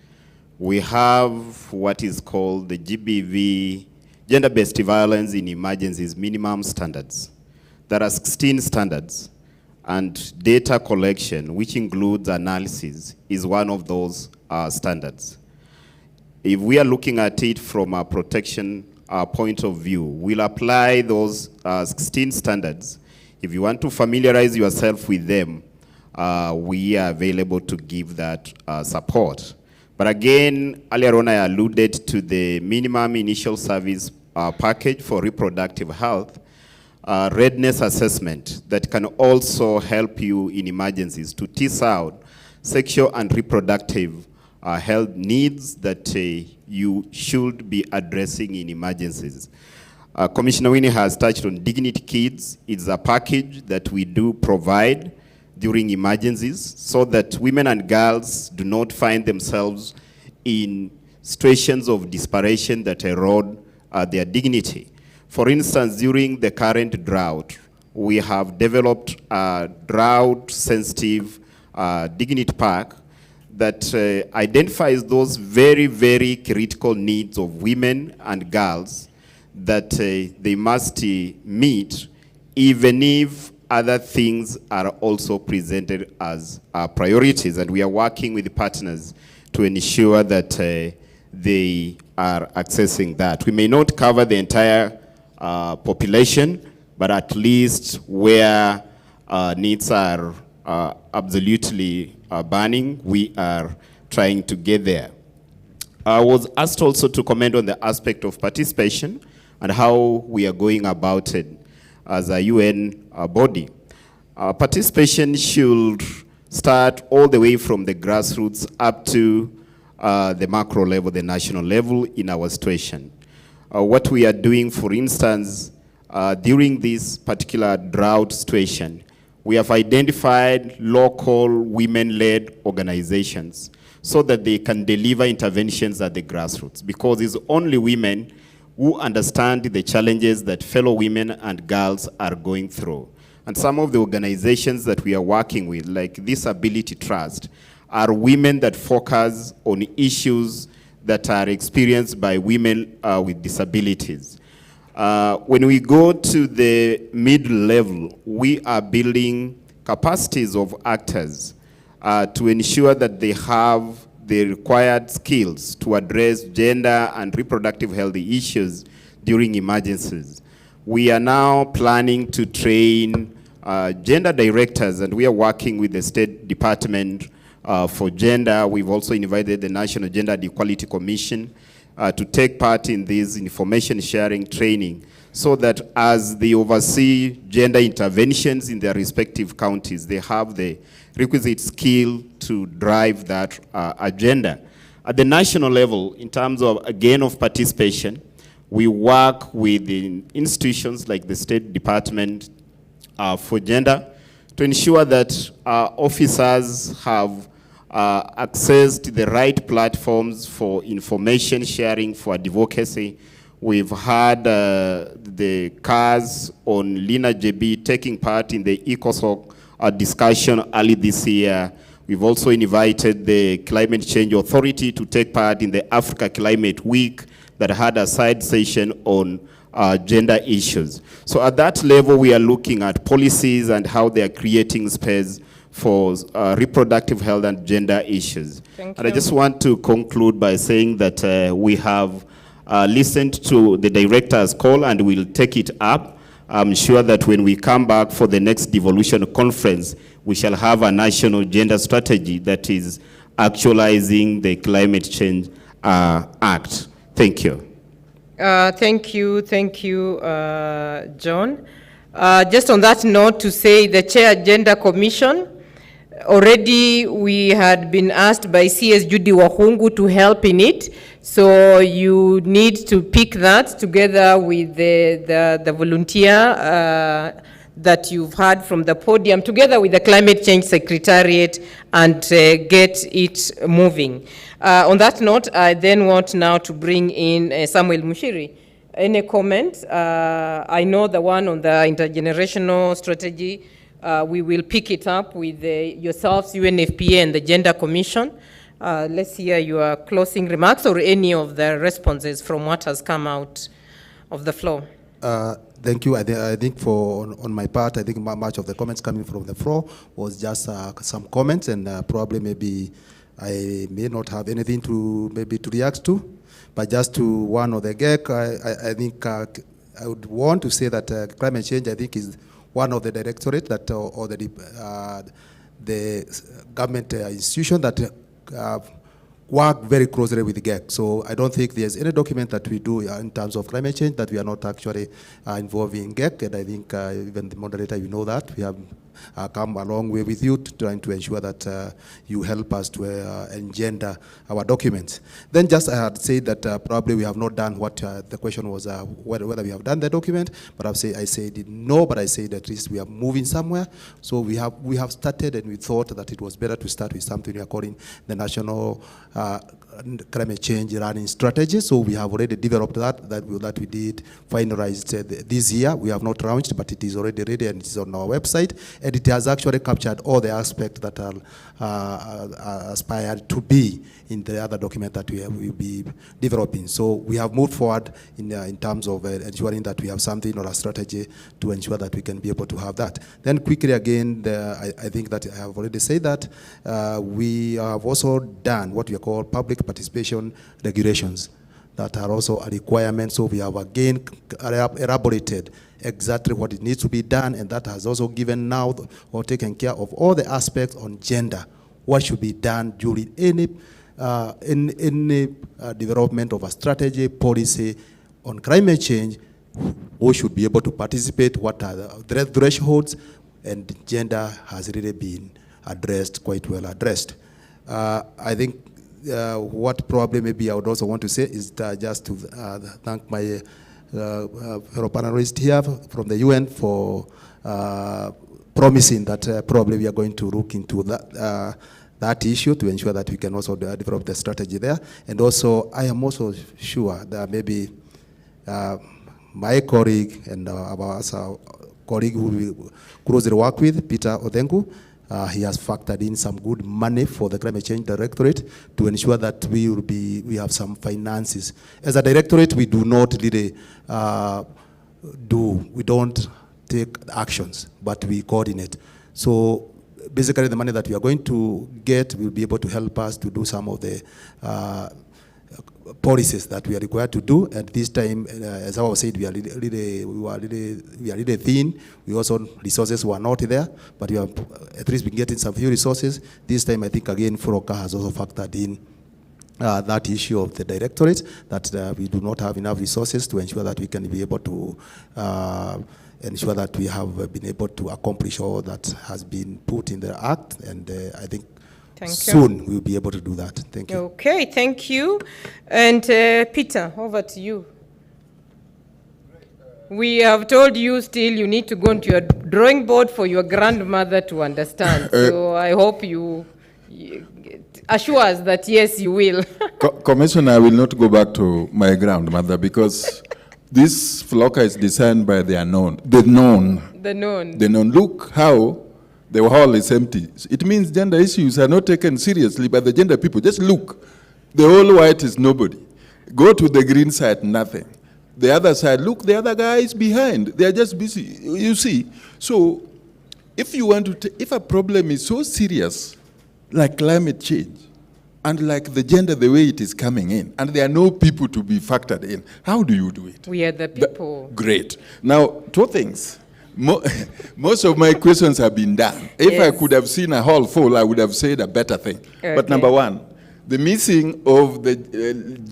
we have what is called the GBV, Gender-Based Violence in Emergencies Minimum Standards. There are 16 standards, and data collection, which includes analysis, is one of those standards. If we are looking at it from a protection point of view, we'll apply those 16 standards. If you want to familiarize yourself with them, we are available to give that support. But again, earlier on I alluded to the minimum initial service package for reproductive health, readiness assessment that can also help you in emergencies to tease out sexual and reproductive health needs that you should be addressing in emergencies. Commissioner Winnie has touched on Dignity Kids. It's a package that we do provide during emergencies so that women and girls do not find themselves in situations of desperation that erode their dignity. For instance, during the current drought, we have developed a drought-sensitive dignity pack that identifies those very, very critical needs of women and girls that they must meet, even if other things are also presented as priorities. And we are working with the partners to ensure that they are accessing that. We may not cover the entire population, but at least where needs are absolutely burning, we are trying to get there. I was asked also to comment on the aspect of participation and how we are going about it as a UN body. Participation should start all the way from the grassroots up to the macro level, the national level in our situation. What we are doing, for instance, during this particular drought situation, we have identified local women-led organizations so that they can deliver interventions at the grassroots, because it's only women who understand the challenges that fellow women and girls are going through. And some of the organizations that we are working with, like Disability Trust, are women that focus on issues that are experienced by women with disabilities. When we go to the mid-level, we are building capacities of actors to ensure that they have the required skills to address gender and reproductive health issues during emergencies. We are now planning to train gender directors, and we are working with the State Department for Gender. We've also invited the National Gender and Equality Commission to take part in this information sharing training, so that as they oversee gender interventions in their respective counties, they have the requisite skill to drive that agenda. At the national level, in terms of, again, of participation, we work with the institutions like the State Department for Gender to ensure that officers have access to the right platforms for information sharing, for advocacy. We've had the CARS on Lina JB taking part in the ECOSOC discussion early this year. We've also invited the Climate Change Authority to take part in the Africa Climate Week that had a side session on gender issues. So at that level, we are looking at policies and how they are creating space for reproductive health and gender issues. Thank and you. I just want to conclude by saying that we have listened to the director's call and we'll take it up. I'm sure that when we come back for the next Devolution Conference, we shall have a national gender strategy that is actualizing the climate change Act. Thank you. Thank you, John. Just on that note, to say the Chair Gender Commission, already we had been asked by CS Judy Wahungu to help in it, so you need to pick that together with the volunteer that you've heard from the podium, together with the Climate Change Secretariat, and get it moving. On that note, I then want now to bring in Samuel Mushiri. Any comment? I know the one on the intergenerational strategy, we will pick it up with yourselves, UNFPA, and the Gender Commission. Let's hear your closing remarks or any of the responses from what has come out of the floor. Thank you. I think on my part, I think much of the comments coming from the floor was just some comments, and probably maybe I may not have anything to react to, but just to one of the GEC, I think I would want to say that climate change, I think, is one of the directorate that or the government institution that work very closely with GEC. So I don't think there's any document that we do in terms of climate change that we are not actually involving GEC, and I think even the moderator, you know that. We have come a long way with you trying to ensure that you help us to engender our documents. Then just I had said that probably we have not done what the question was, whether we have done the document, but I said no, but I said at least we are moving somewhere. So we have started, and we thought that it was better to start with something we are calling the National Climate Change Running Strategy. So we have already developed that we did finalized this year. We have not launched, but it is already ready and it is on our website, and it has actually captured all the aspects that are aspired to be in the other document that we will be developing. So we have moved forward in terms of ensuring that we have something or a strategy to ensure that we can be able to have that. Then quickly again, I think that I have already said that we have also done what we call public participation regulations that are also a requirement. So we have again elaborated exactly what it needs to be done, and that has also given now or taken care of all the aspects on gender, what should be done during any development of a strategy, policy on climate change, who should be able to participate, what are the thresholds, and gender has really been addressed, quite well addressed. I think what probably maybe I would also want to say is just to thank my fellow panelists here from the UN for promising that probably we are going to look into that issue to ensure that we can also develop the strategy there. And also, I am also sure that maybe my colleague and our colleague who we closely work with, Peter Odengu, he has factored in some good money for the Climate Change Directorate to ensure that we have some finances. As a directorate, we do not really we don't take actions, but we coordinate. So basically the money that we are going to get will be able to help us to do some of the policies that we are required to do. At this time, as I was said, we are really thin. We also, resources were not there, but we have at least been getting some few resources. This time, I think again, Furoka has also factored in that issue of the directorate, that we do not have enough resources to ensure that we can be able to ensure that we have been able to accomplish all that has been put in the Act, and I think soon we'll be able to do that. Thank you. Okay, thank you. And Peter, over to you. We have told you still you need to go into your drawing board for your grandmother to understand. So I hope you assure us that yes, you will. Commissioner, I will not go back to my grandmother because this flocker is designed by the known. Look how the hall is empty. It means gender issues are not taken seriously by the gender people. Just look. The whole white is nobody. Go to the green side, nothing. The other side, look, the other guy is behind. They are just busy. You see. So if you want to, if a problem is so serious, like climate change, and like the gender, the way it is coming in, and there are no people to be factored in, how do you do it? We are the people. Great. Now, two things. Most of my questions have been done. If I could have seen a hall full, I would have said a better thing. Okay. But number one, The missing of the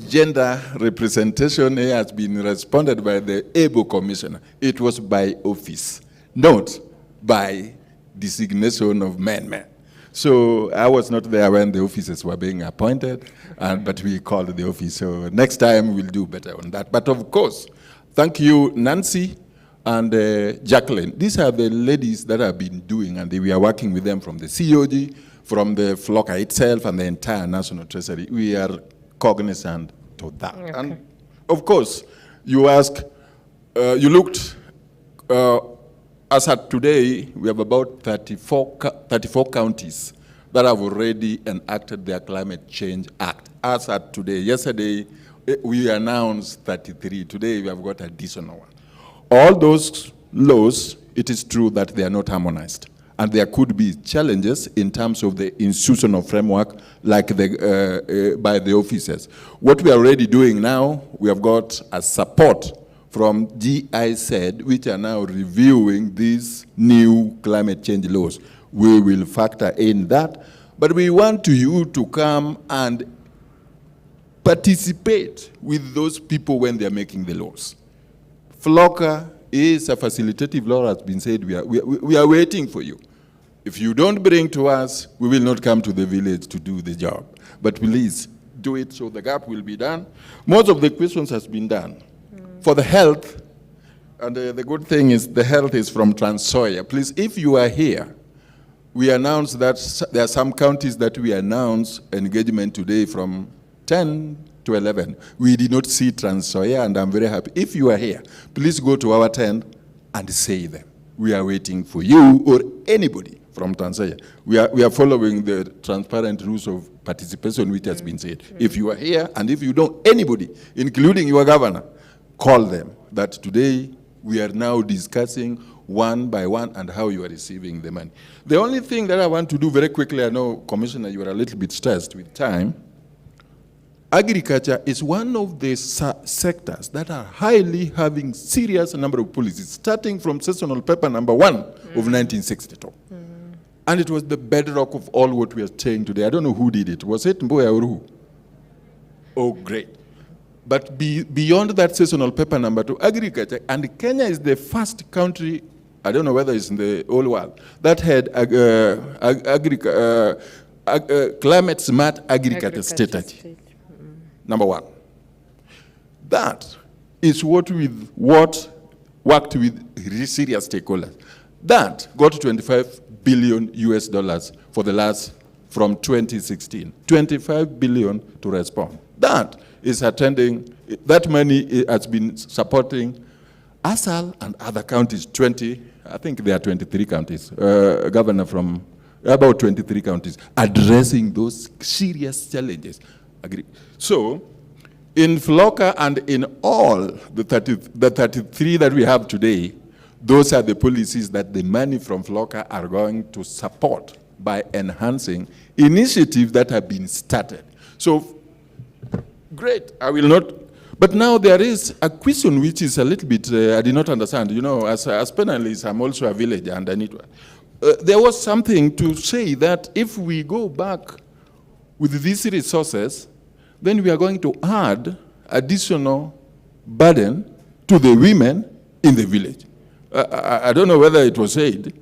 gender representation has been responded by the ABO Commissioner. It was by office, not by designation of men. So I was not there when the officers were being appointed, but we called the office. So next time we'll do better on that. But of course, thank you, Nancy and Jacqueline. These are the ladies that have been doing, and we are working with them from the COG, from the FLOCA itself, and the entire National Treasury. We are cognizant to that. Okay. And of course, you ask, you looked, as at today, we have about 34 counties that have already enacted their Climate Change Act. As at today, yesterday, we announced 33. Today, we have got additional one. All those laws, it is true that they are not harmonized. And there could be challenges in terms of the institutional framework, like by the officers. What we are already doing now, we have got a support from GIZ, which are now reviewing these new climate change laws. We will factor in that, but we want you to come and participate with those people when they are making the laws. FLOCA is a facilitative law, has been said. We are waiting for you. If you don't bring to us, we will not come to the village to do the job. But please do it so the gap will be done. Most of the questions has been done. For the health, and the good thing is the health is from Transoya. Please, if you are here, we announced that there are some counties that we announced engagement today from 10 to 11. We did not see Transoya, and I'm very happy. If you are here, please go to our tent and say them. We are waiting for you or anybody from Transoya. We are following the transparent rules of participation, which has been said. If you are here, and if you don't, anybody, including your governor, call them. That today we are now discussing one by one and how you are receiving the money. The only thing that I want to do very quickly, I know, Commissioner, you are a little bit stressed with time. Agriculture is one of the sectors that are highly having serious number of policies, starting from seasonal paper number 1 of 1962. And it was the bedrock of all what we are saying today. I don't know who did it. Was it Mboya or who? Oh, great. But beyond that seasonal paper number 2, agriculture, and Kenya is the first country, I don't know whether it's in the whole world, that had climate smart agriculture strategy. Number 1. That is what worked with serious stakeholders. That got $25 billion for the last, from 2016. $25 billion to respond. That is attending, that money has been supporting ASAL and other counties, I think there are 23 counties, governor from about 23 counties, addressing those serious challenges. So, in FLOCA and in all the 33 that we have today, those are the policies that the money from FLOCA are going to support by enhancing initiatives that have been started. So, great, I will not, but now there is a question which is a little bit, I did not understand. You know, as penalist, I'm also a villager and I need, there was something to say that if we go back with these resources, then we are going to add additional burden to the women in the village. I don't know whether it was said,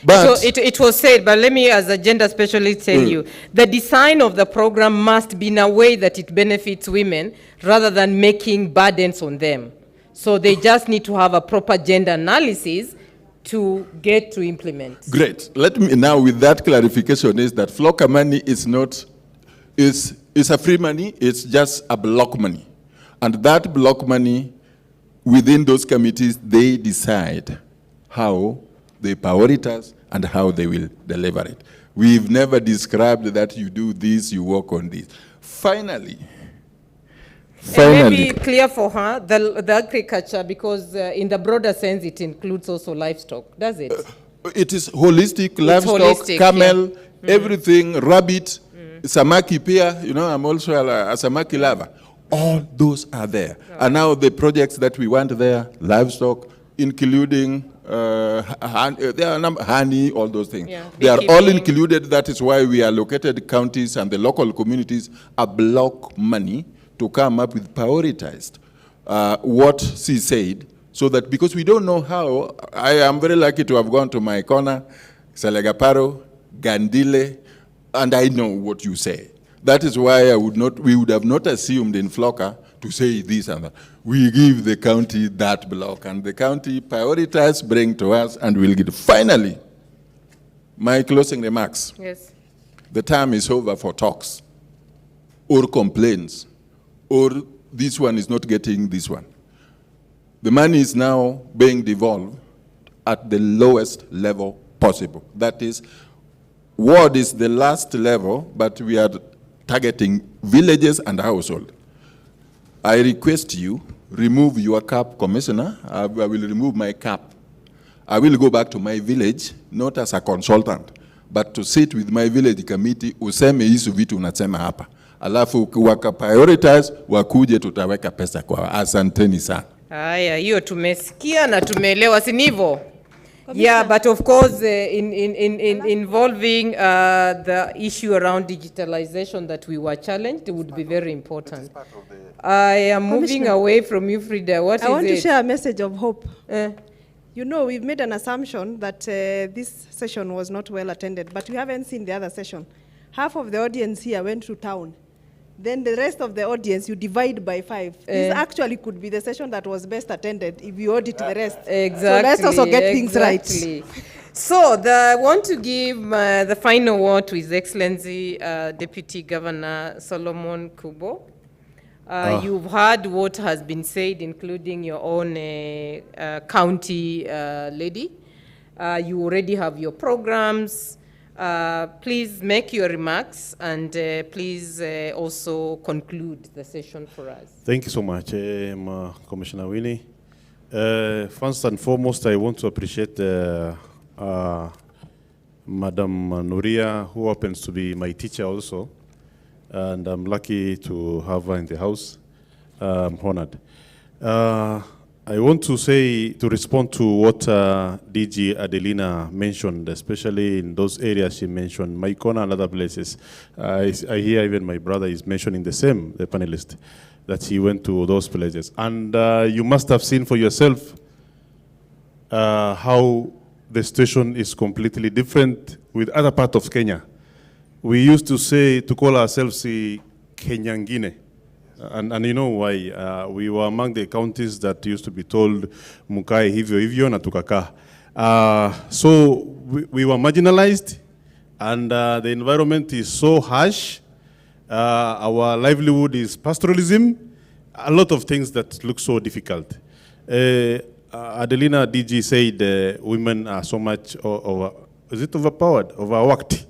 but it was said, but let me as a gender specialist tell you, the design of the program must be in a way that it benefits women rather than making burdens on them. So they just need to have a proper gender analysis to get to implement. Great. Let me now, with that clarification, is that FLOCA money is not, is a free money, it's just a block money. And that block money, within those committees, they decide how they prioritize and how they will deliver it. We've never described that you do this, you work on this. Finally. And maybe clear for her, the agriculture, because in the broader sense, it includes also livestock, does it? It is holistic, livestock, camel, everything, rabbit, samaki pia, you know, I'm also a samaki lover. All those are there. And now the projects that we want there, livestock, including honey, all those things. Yeah, They are all beekeeping. included. That is why we allocated counties and the local communities a block money to come up with prioritized what she said, so that, because we don't know how. I am very lucky to have gone to my corner, Selegaparo, Gandile, and I know what you say. That is why we would have not assumed in Floka to say this and that. We give the county that block, and the county prioritize, bring to us, and we'll get. Finally, my closing remarks. Yes. The time is over for talks, or complaints, or this one is not getting this one. The money is now being devolved at the lowest level possible. That is, ward is the last level, but we are targeting villages and household. I request you, remove your cap, Commissioner. I will remove my cap. I will go back to my village, not as a consultant, but to sit with my village committee, useme hisu vitu unasema hapa. Alafu waka prioritize, wakuje tutaweka pesa kwa. Asanteni sana. Haya, hiyo tumesikia na tumeelewa, si ndivyo? Yeah, but of course, involving the issue around digitalization that we were challenged, it would be very important. I am moving away from you, Frida. What is it? I want to share a message of hope. You know, we've made an assumption that this session was not well attended, but we haven't seen the other session. Half of the audience here went to town. Then the rest of the audience, you divide by 5. This actually could be the session that was best attended if you audit the rest. Exactly. So let's also get things right. So I want to give the final word to His Excellency Deputy Governor Solomon Kubo. You've heard what has been said, including your own county lady. You already have your programs. Please make your remarks and please also conclude the session for us. Thank you so much, Commissioner Winnie. First and foremost, I want to appreciate Madam Nuria, who happens to be my teacher also, and I'm lucky to have her in the house. I'm honored. I want to say, to respond to what DG Adelina mentioned, especially in those areas she mentioned, Maikona and other places. I hear even my brother is mentioning the same, the panelist, that he went to those places. And you must have seen for yourself how the situation is completely different with other parts of Kenya. We used to say, to call ourselves Kenyangine. And you know why? We were among the counties that used to be told, Mukai hivyo hivyo na tukakaa. So we were marginalized, and the environment is so harsh. Our livelihood is pastoralism. A lot of things that look so difficult. Adelina DG said women are so much is it overpowered, overworked?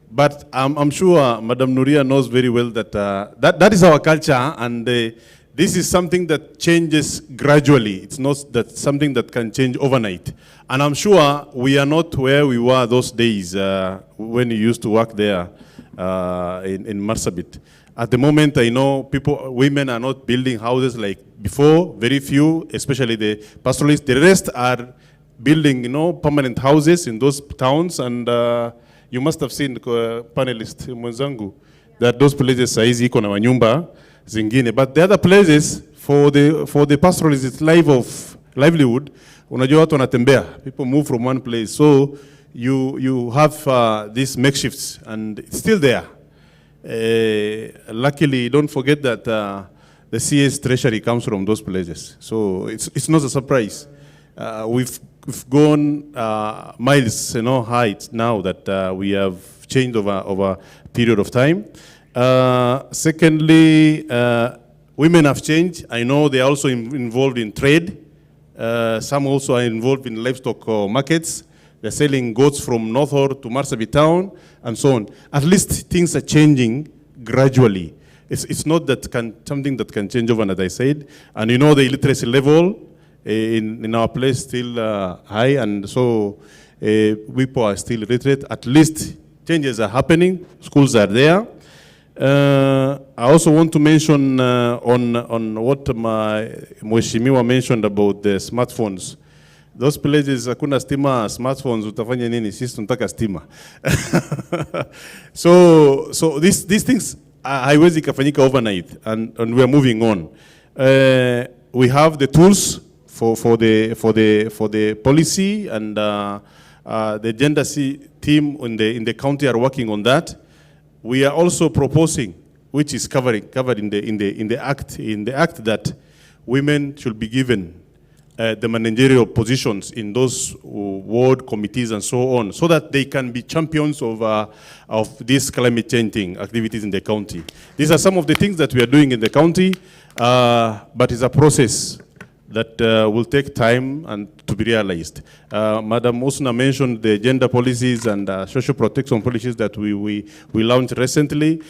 But I'm sure Madam Nuria knows very well that that is our culture, and this is something that changes gradually. It's not that something that can change overnight. And I'm sure we are not where we were those days when you used to work there in Marsabit. At the moment, I know women are not building houses like before, very few, especially the pastoralists. The rest are building, permanent houses in those towns, and you must have seen panelist mwenzangu that those places saizi iko na manyumba zingine, but the other places for the pastoralists, it's livelihood. Unajua watu wanatembea, people move from one place, so you have these makeshifts, and it's still there. Luckily, don't forget that the CS treasury comes from those places, so it's not a surprise. We've gone miles, heights now that we have changed over a period of time. Secondly, women have changed. I know they are also involved in trade. Some also are involved in livestock markets. They're selling goats from Northor to Marsabit town and so on. At least things are changing gradually. It's not that something that can change overnight, I said. And the illiteracy level in our place still high, and so people are still illiterate. At least changes are happening. Schools are there. I also want to mention on what my Mheshimiwa mentioned about the smartphones. Those places hakuna stima, smartphones utafanya nini? Sisi tunataka stima. So these things haiwezi kafanyika overnight, and we are moving on. We have the tools for the policy, and the gender team in the county are working on that. We are also proposing, which is covered in the act that women should be given the managerial positions in those ward committees and so on, so that they can be champions of these climate changing activities in the county. These are some of the things that we are doing in the county, but it's a process that will take time and to be realized. Madam Osuna mentioned the gender policies and social protection policies that we launched recently.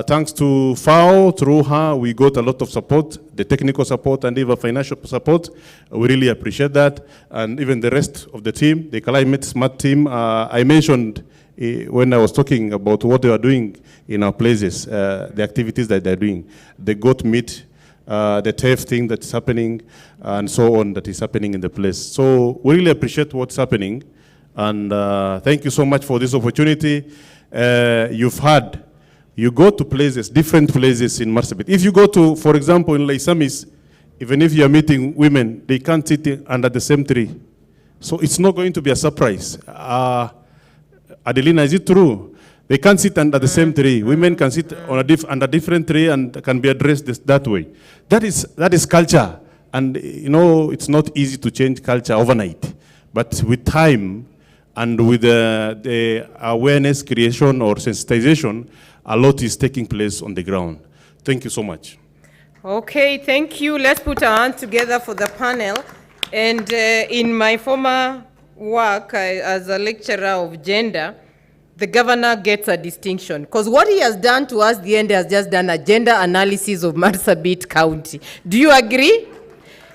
Thanks to FAO, through her, we got a lot of support, the technical support and even financial support. We really appreciate that. And even the rest of the team, the Climate Smart team, I mentioned when I was talking about what they are doing in our places, the activities that they're doing, the goat meat, the TAFE thing that's happening, and so on that is happening in the place. So we really appreciate what's happening, and thank you so much for this opportunity. You go to places, different places in Marsabit. If you go to, for example, in Laisamis, even if you're meeting women, they can't sit under the same tree. So it's not going to be a surprise. Adelina, is it true? They can't sit under the same tree. Women can sit on under different tree and can be addressed that way. That is culture. And you know, it's not easy to change culture overnight. But with time and with the awareness creation or sensitization, a lot is taking place on the ground. Thank you so much. Okay, thank you. Let's put our hands together for the panel. And in my former work as a lecturer of gender, the governor gets a distinction, because what he has done to us, the end has just done a gender analysis of Marsabit County. Do you agree?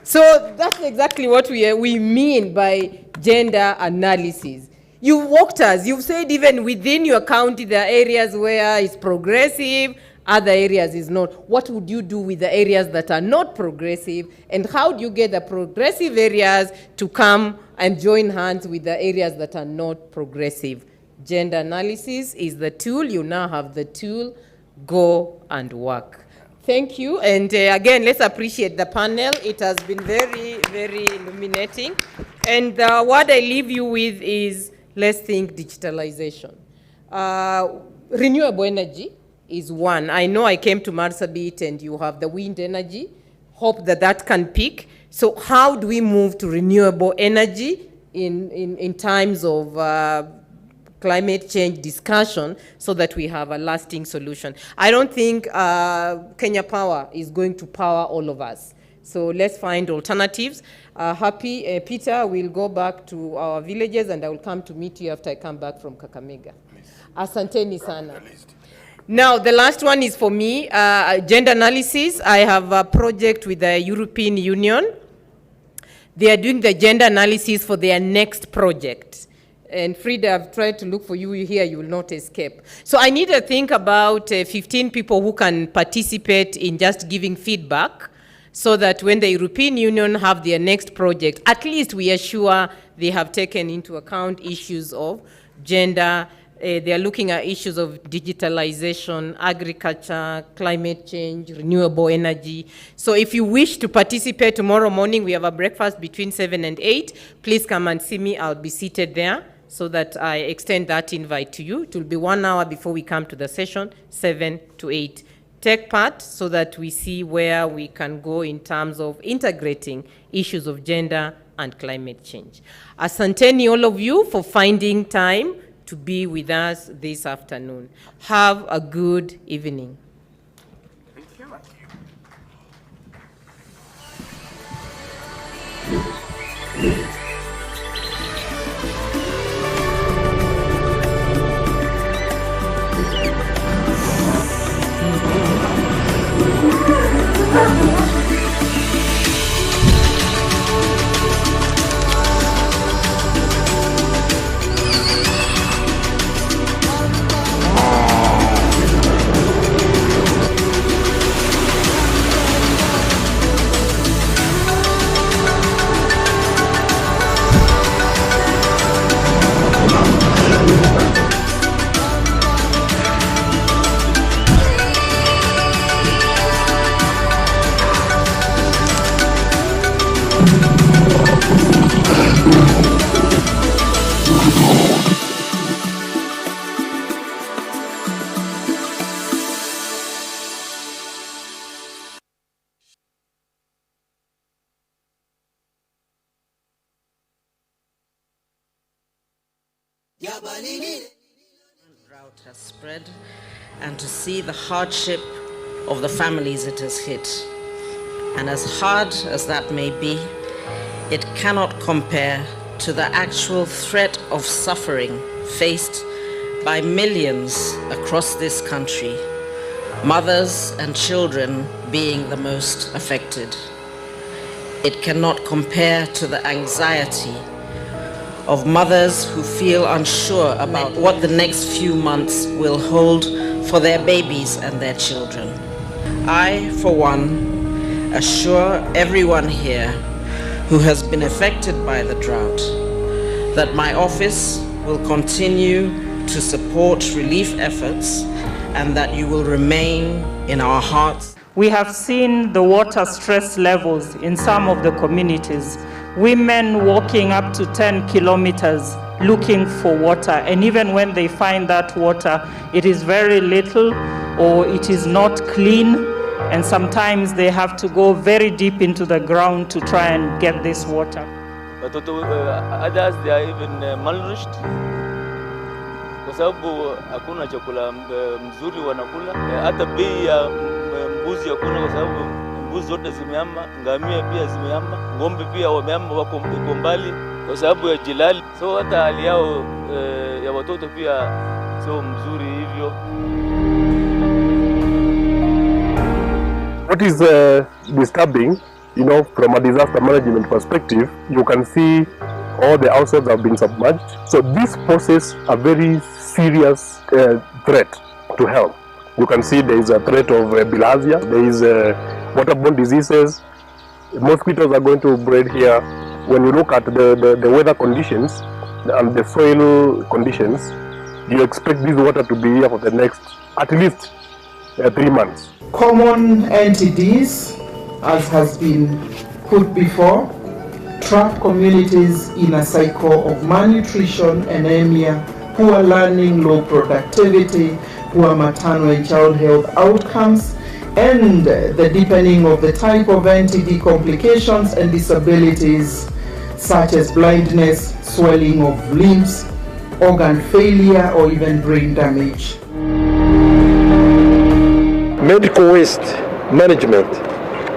So that's exactly what we mean by gender analysis. You've walked us, you've said even within your county there are areas where it's progressive, other areas is not. What would you do with the areas that are not progressive, and how do you get the progressive areas to come and join hands with the areas that are not progressive? Gender analysis is the tool. You now have the tool. Go and work. Thank you. And again, let's appreciate the panel. It has been very, very illuminating. And what I leave you with is, let's think digitalization. Renewable energy is one. I know I came to Marsabit and you have the wind energy. Hope that that can peak. So how do we move to renewable energy in times of climate change discussion, so that we have a lasting solution? I don't think Kenya Power is going to power all of us. So let's find alternatives. Peter will go back to our villages, and I will come to meet you after I come back from Kakamega. Asanteni sana. Now, the last one is for me, gender analysis. I have a project with the European Union. They are doing the gender analysis for their next project. And Frida, I've tried to look for you here, you will not escape. So I need to think about 15 people who can participate in just giving feedback, so that when the European Union have their next project, at least we are sure they have taken into account issues of gender. They are looking at issues of digitalization, agriculture, climate change, renewable energy. So if you wish to participate tomorrow morning, we have a breakfast between 7 and 8. Please come and see me. I'll be seated there, so that I extend that invite to you. It will be 1 hour before we come to the session, 7 to 8. Take part so that we see where we can go in terms of integrating issues of gender and climate change. Asanteni all of you for finding time to be with us this afternoon. Have a good evening. Drought has spread, and to see the hardship of the families it has hit. And as hard as that may be, it cannot compare to the actual threat of suffering faced by millions across this country, mothers and children being the most affected. It cannot compare to the anxiety of mothers who feel unsure about what the next few months will hold for their babies and their children. I, for one, assure everyone here who has been affected by the drought that my office will continue to support relief efforts and that you will remain in our hearts. We have seen the water stress levels in some of the communities. Women walking up to 10 kilometers looking for water, and even when they find that water, it is very little or it is not clean, and sometimes they have to go very deep into the ground to try and get this water. Others, they are even malnourished kwa sababu hakuna chakula mzuri wanakula. Hata bei ya mbuzi hakuna kwa sababu mbuzi zote zimehama, ngamia pia zimehama, ng'ombe pia wamehama, wako mbali kwa sababu ya jilali. So hata hali yao ya watoto pia sio mzuri hivyo. What is disturbing, from a disaster management perspective, you can see all the households have been submerged. So this poses a very serious threat to health. You can see there is a threat of bilharzia, there is waterborne diseases, mosquitoes are going to breed here. When you look at the weather conditions and the soil conditions, you expect this water to be here for the next at least 3 months. Common entities, as has been put before, trap communities in a cycle of malnutrition, anemia, poor learning, low productivity, poor maternal and child health outcomes, and the deepening of the type of NTD complications and disabilities such as blindness, swelling of limbs, organ failure, or even brain damage. Medical waste management.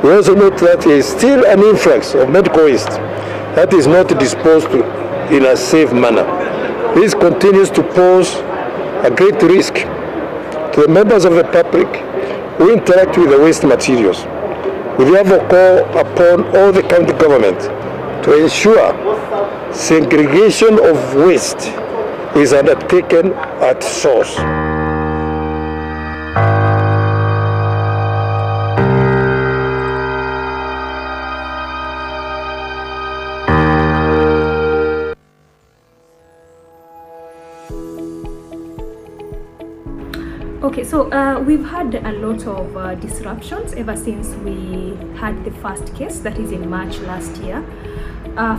We also note that there is still an influx of medical waste that is not disposed in a safe manner. This continues to pose a great risk to the members of the public who interact with the waste materials. We therefore call upon all the county government to ensure segregation of waste is undertaken at source. Okay, so we've had a lot of disruptions ever since we had the first case, that is in March last year.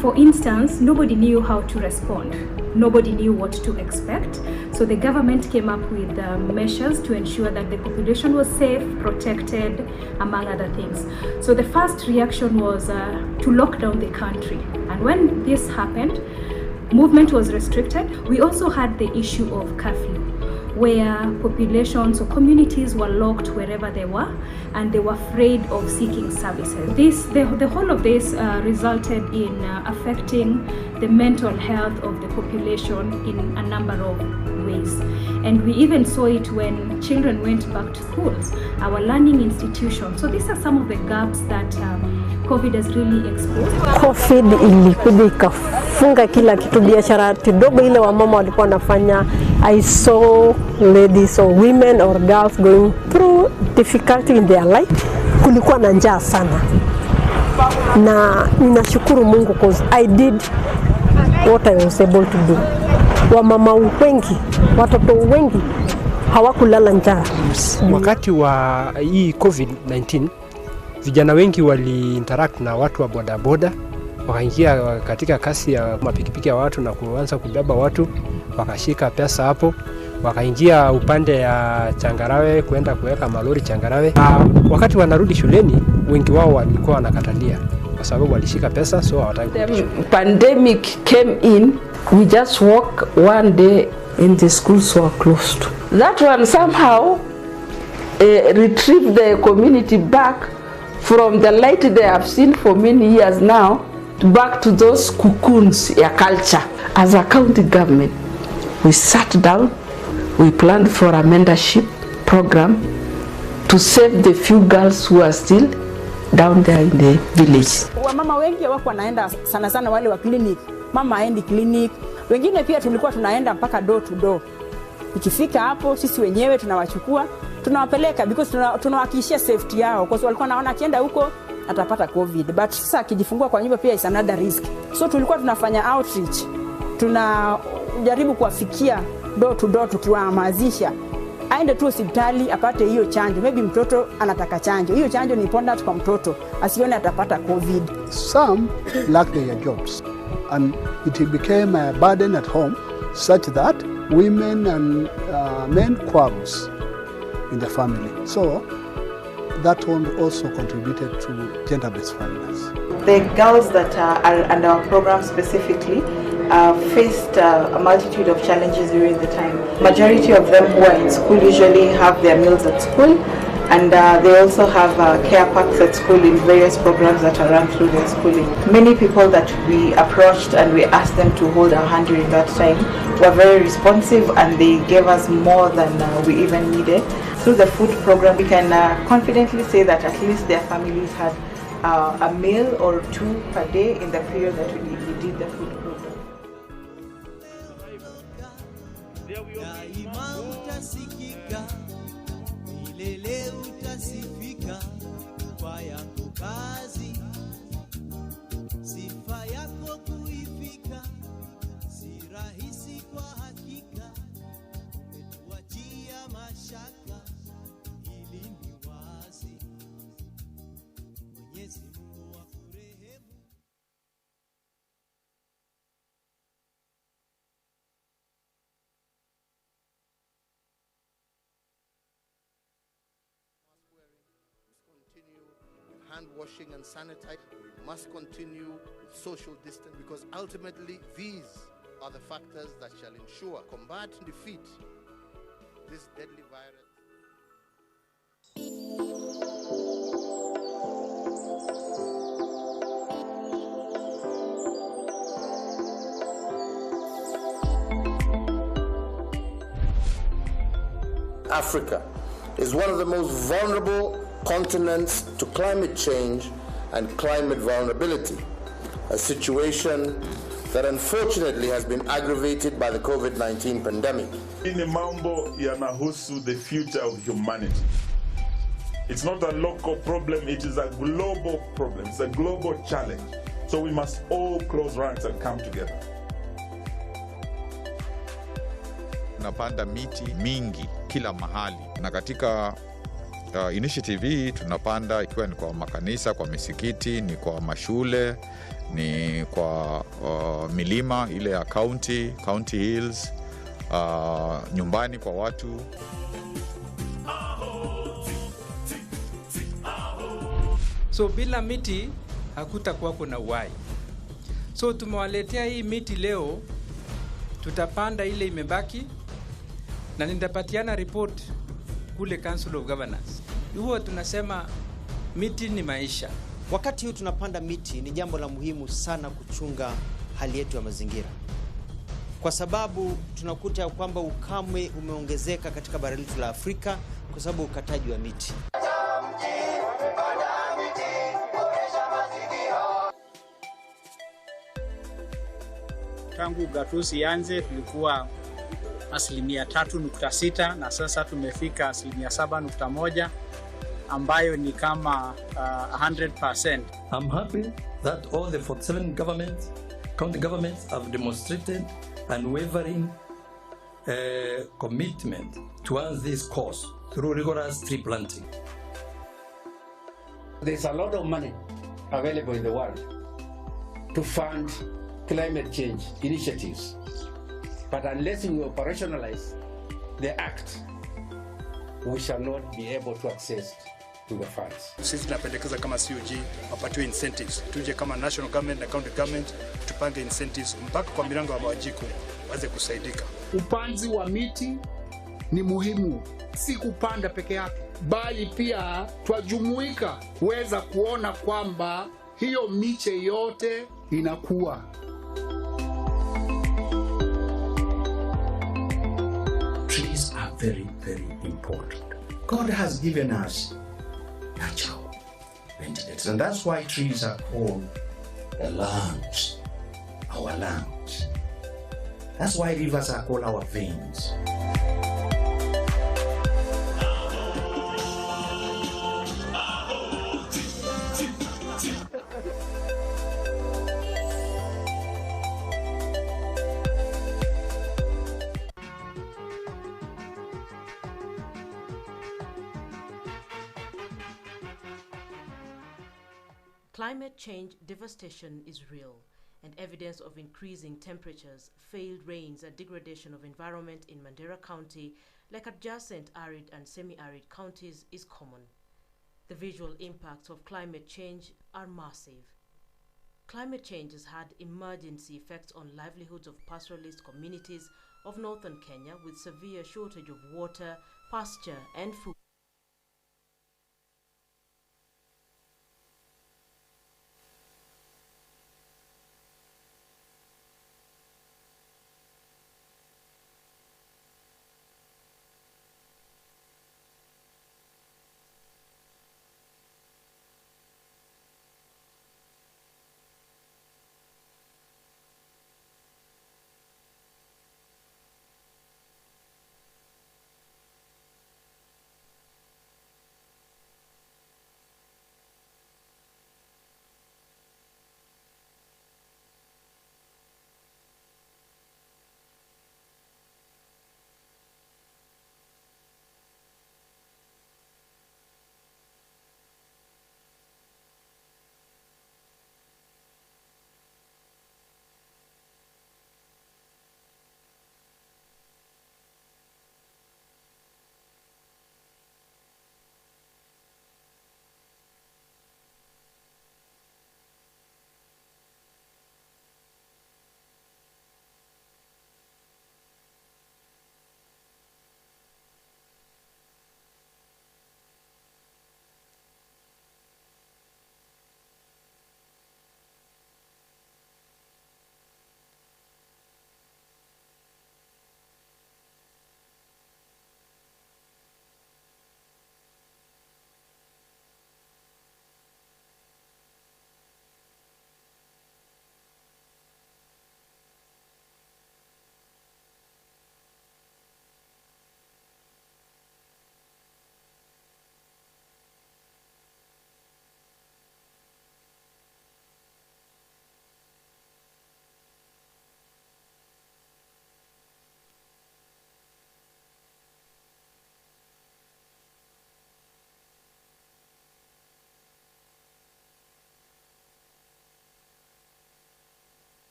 For instance, nobody knew how to respond. Nobody knew what to expect. So the government came up with measures to ensure that the population was safe, protected, among other things. So the first reaction was to lock down the country. And when this happened, movement was restricted. We also had the issue of curfew, where populations or communities were locked wherever they were, and they were afraid of seeking services. The whole of this resulted in affecting the mental health of the population in a number of ways. And we even saw it when children went back to schools, our learning institutions. So these are some of the gaps that COVID has really exposed. COVID ilikuja ikafunga kila kitu, biashara kidogo ile wamama walikuwa wanafanya. I saw ladies or women or girls going through difficulty in their life. Kulikuwa na njaa sana. Na ninashukuru Mungu because I did what I was able to do. Wamama wengi, watoto wengi hawakulala njaa. Wakati wa hii COVID-19, vijana wengi waliinteract na watu wa bodaboda, wakaingia katika kasi ya mapikipiki ya watu na kuanza kubeba watu, wakashika pesa hapo, wakaingia upande ya Changarawe kuenda kuweka malori Changarawe. Wakati wanarudi shuleni, wengi wao walikuwa wanakatalia kwa sababu walishika pesa, so hawataki. The pandemic came in, we just walk one day and the schools were closed. That one somehow retrieved the community back from the light they have seen for many years now, back to those cocoons ya culture. As a county government, we sat down, we planned for a mentorship program to save the few girls who are still down there in the village. Wamama wengi wako wanaenda sana wale wa clinic. Mama haendi clinic. Wengine pia tulikuwa tunaenda mpaka door to door. Ikifika hapo sisi wenyewe tunawachukua, tunawapeleka because tunawahakikishia safety yao, kwa sababu walikuwa naona akienda huko atapata COVID. But sasa akijifungua kwa nyumba pia is another risk. So tulikuwa tunafanya outreach. Tunajaribu kuwafikia door to door tukiwahamasisha aende tu hospitali apate hiyo chanjo. Maybe mtoto anataka chanjo. Hiyo chanjo ni important kwa mtoto, asione atapata COVID. Some lack their jobs and it became a burden at home such that women and men quarrels in the family. So that one also contributed to gender-based violence. The girls that are under our program specifically faced a multitude of challenges during the time. Majority of them who are in school usually have their meals at school, and they also have care packs at school in various programs that are run through their schooling. Many people that we approached and we asked them to hold our hand during that time were very responsive, and they gave us more than we even needed. Through the food program, we can confidently say that at least their families had a meal or two per day in the period that we did the food program. Hand washing and sanitize. We must continue with social distance, because ultimately these are the factors that shall ensure combat and defeat this deadly virus. Africa is one of the most vulnerable continents to climate change and climate vulnerability, a situation that unfortunately has been aggravated by the COVID-19 pandemic. Ini mambo yanahusu the future of humanity. It's not a local problem, it is a global problem. It's a global challenge. So we must all close ranks and come together. Tunapanda miti mingi kila mahali, na katika initiative hii tunapanda ikiwa ni kwa makanisa, kwa misikiti, ni kwa mashule, ni kwa milima ile ya county hills, nyumbani kwa watu. So bila miti hakutakuwa kuna uhai. So tumewaletea hii miti leo, tutapanda ile imebaki na nitapatiana report kule Council of Governors. Huwa tunasema miti ni maisha. Wakati huu tunapanda miti, ni jambo la muhimu sana kuchunga hali yetu ya mazingira, kwa sababu tunakuta kwamba ukame umeongezeka katika bara letu la Afrika kwa sababu ukataji wa miti. Tangu gatuzi yanze tulikuwa 3.6 na sasa tumefika 7.1 ambayo ni kama 100%. I'm happy that all the 47 county governments have demonstrated unwavering commitment towards this cause through rigorous tree planting. There's a lot of money available in the world to fund climate change initiatives. But unless we operationalize the act, we shall not be able to access to the funds. Sisi tunapendekeza kama COG wapatiwe incentives. Tuje kama national government na county government tupange incentives mpaka kwa milango ya Wajiko waweze kusaidika. Upanzi wa miti ni muhimu, si kupanda peke yake, bali pia twajumuika kuweza kuona kwamba hiyo miche yote inakuwa. Trees are very, very important. God has given us natural ventilators, and that's why trees are called the lungs, our lungs. That's why rivers are called our veins. Climate change devastation is real, and evidence of increasing temperatures, failed rains, and degradation of environment in Mandera County, like adjacent arid and semi-arid counties, is common. The visual impacts of climate change are massive. Climate change has had emergency effects on livelihoods of pastoralist communities of northern Kenya, with severe shortage of water, pasture, and food.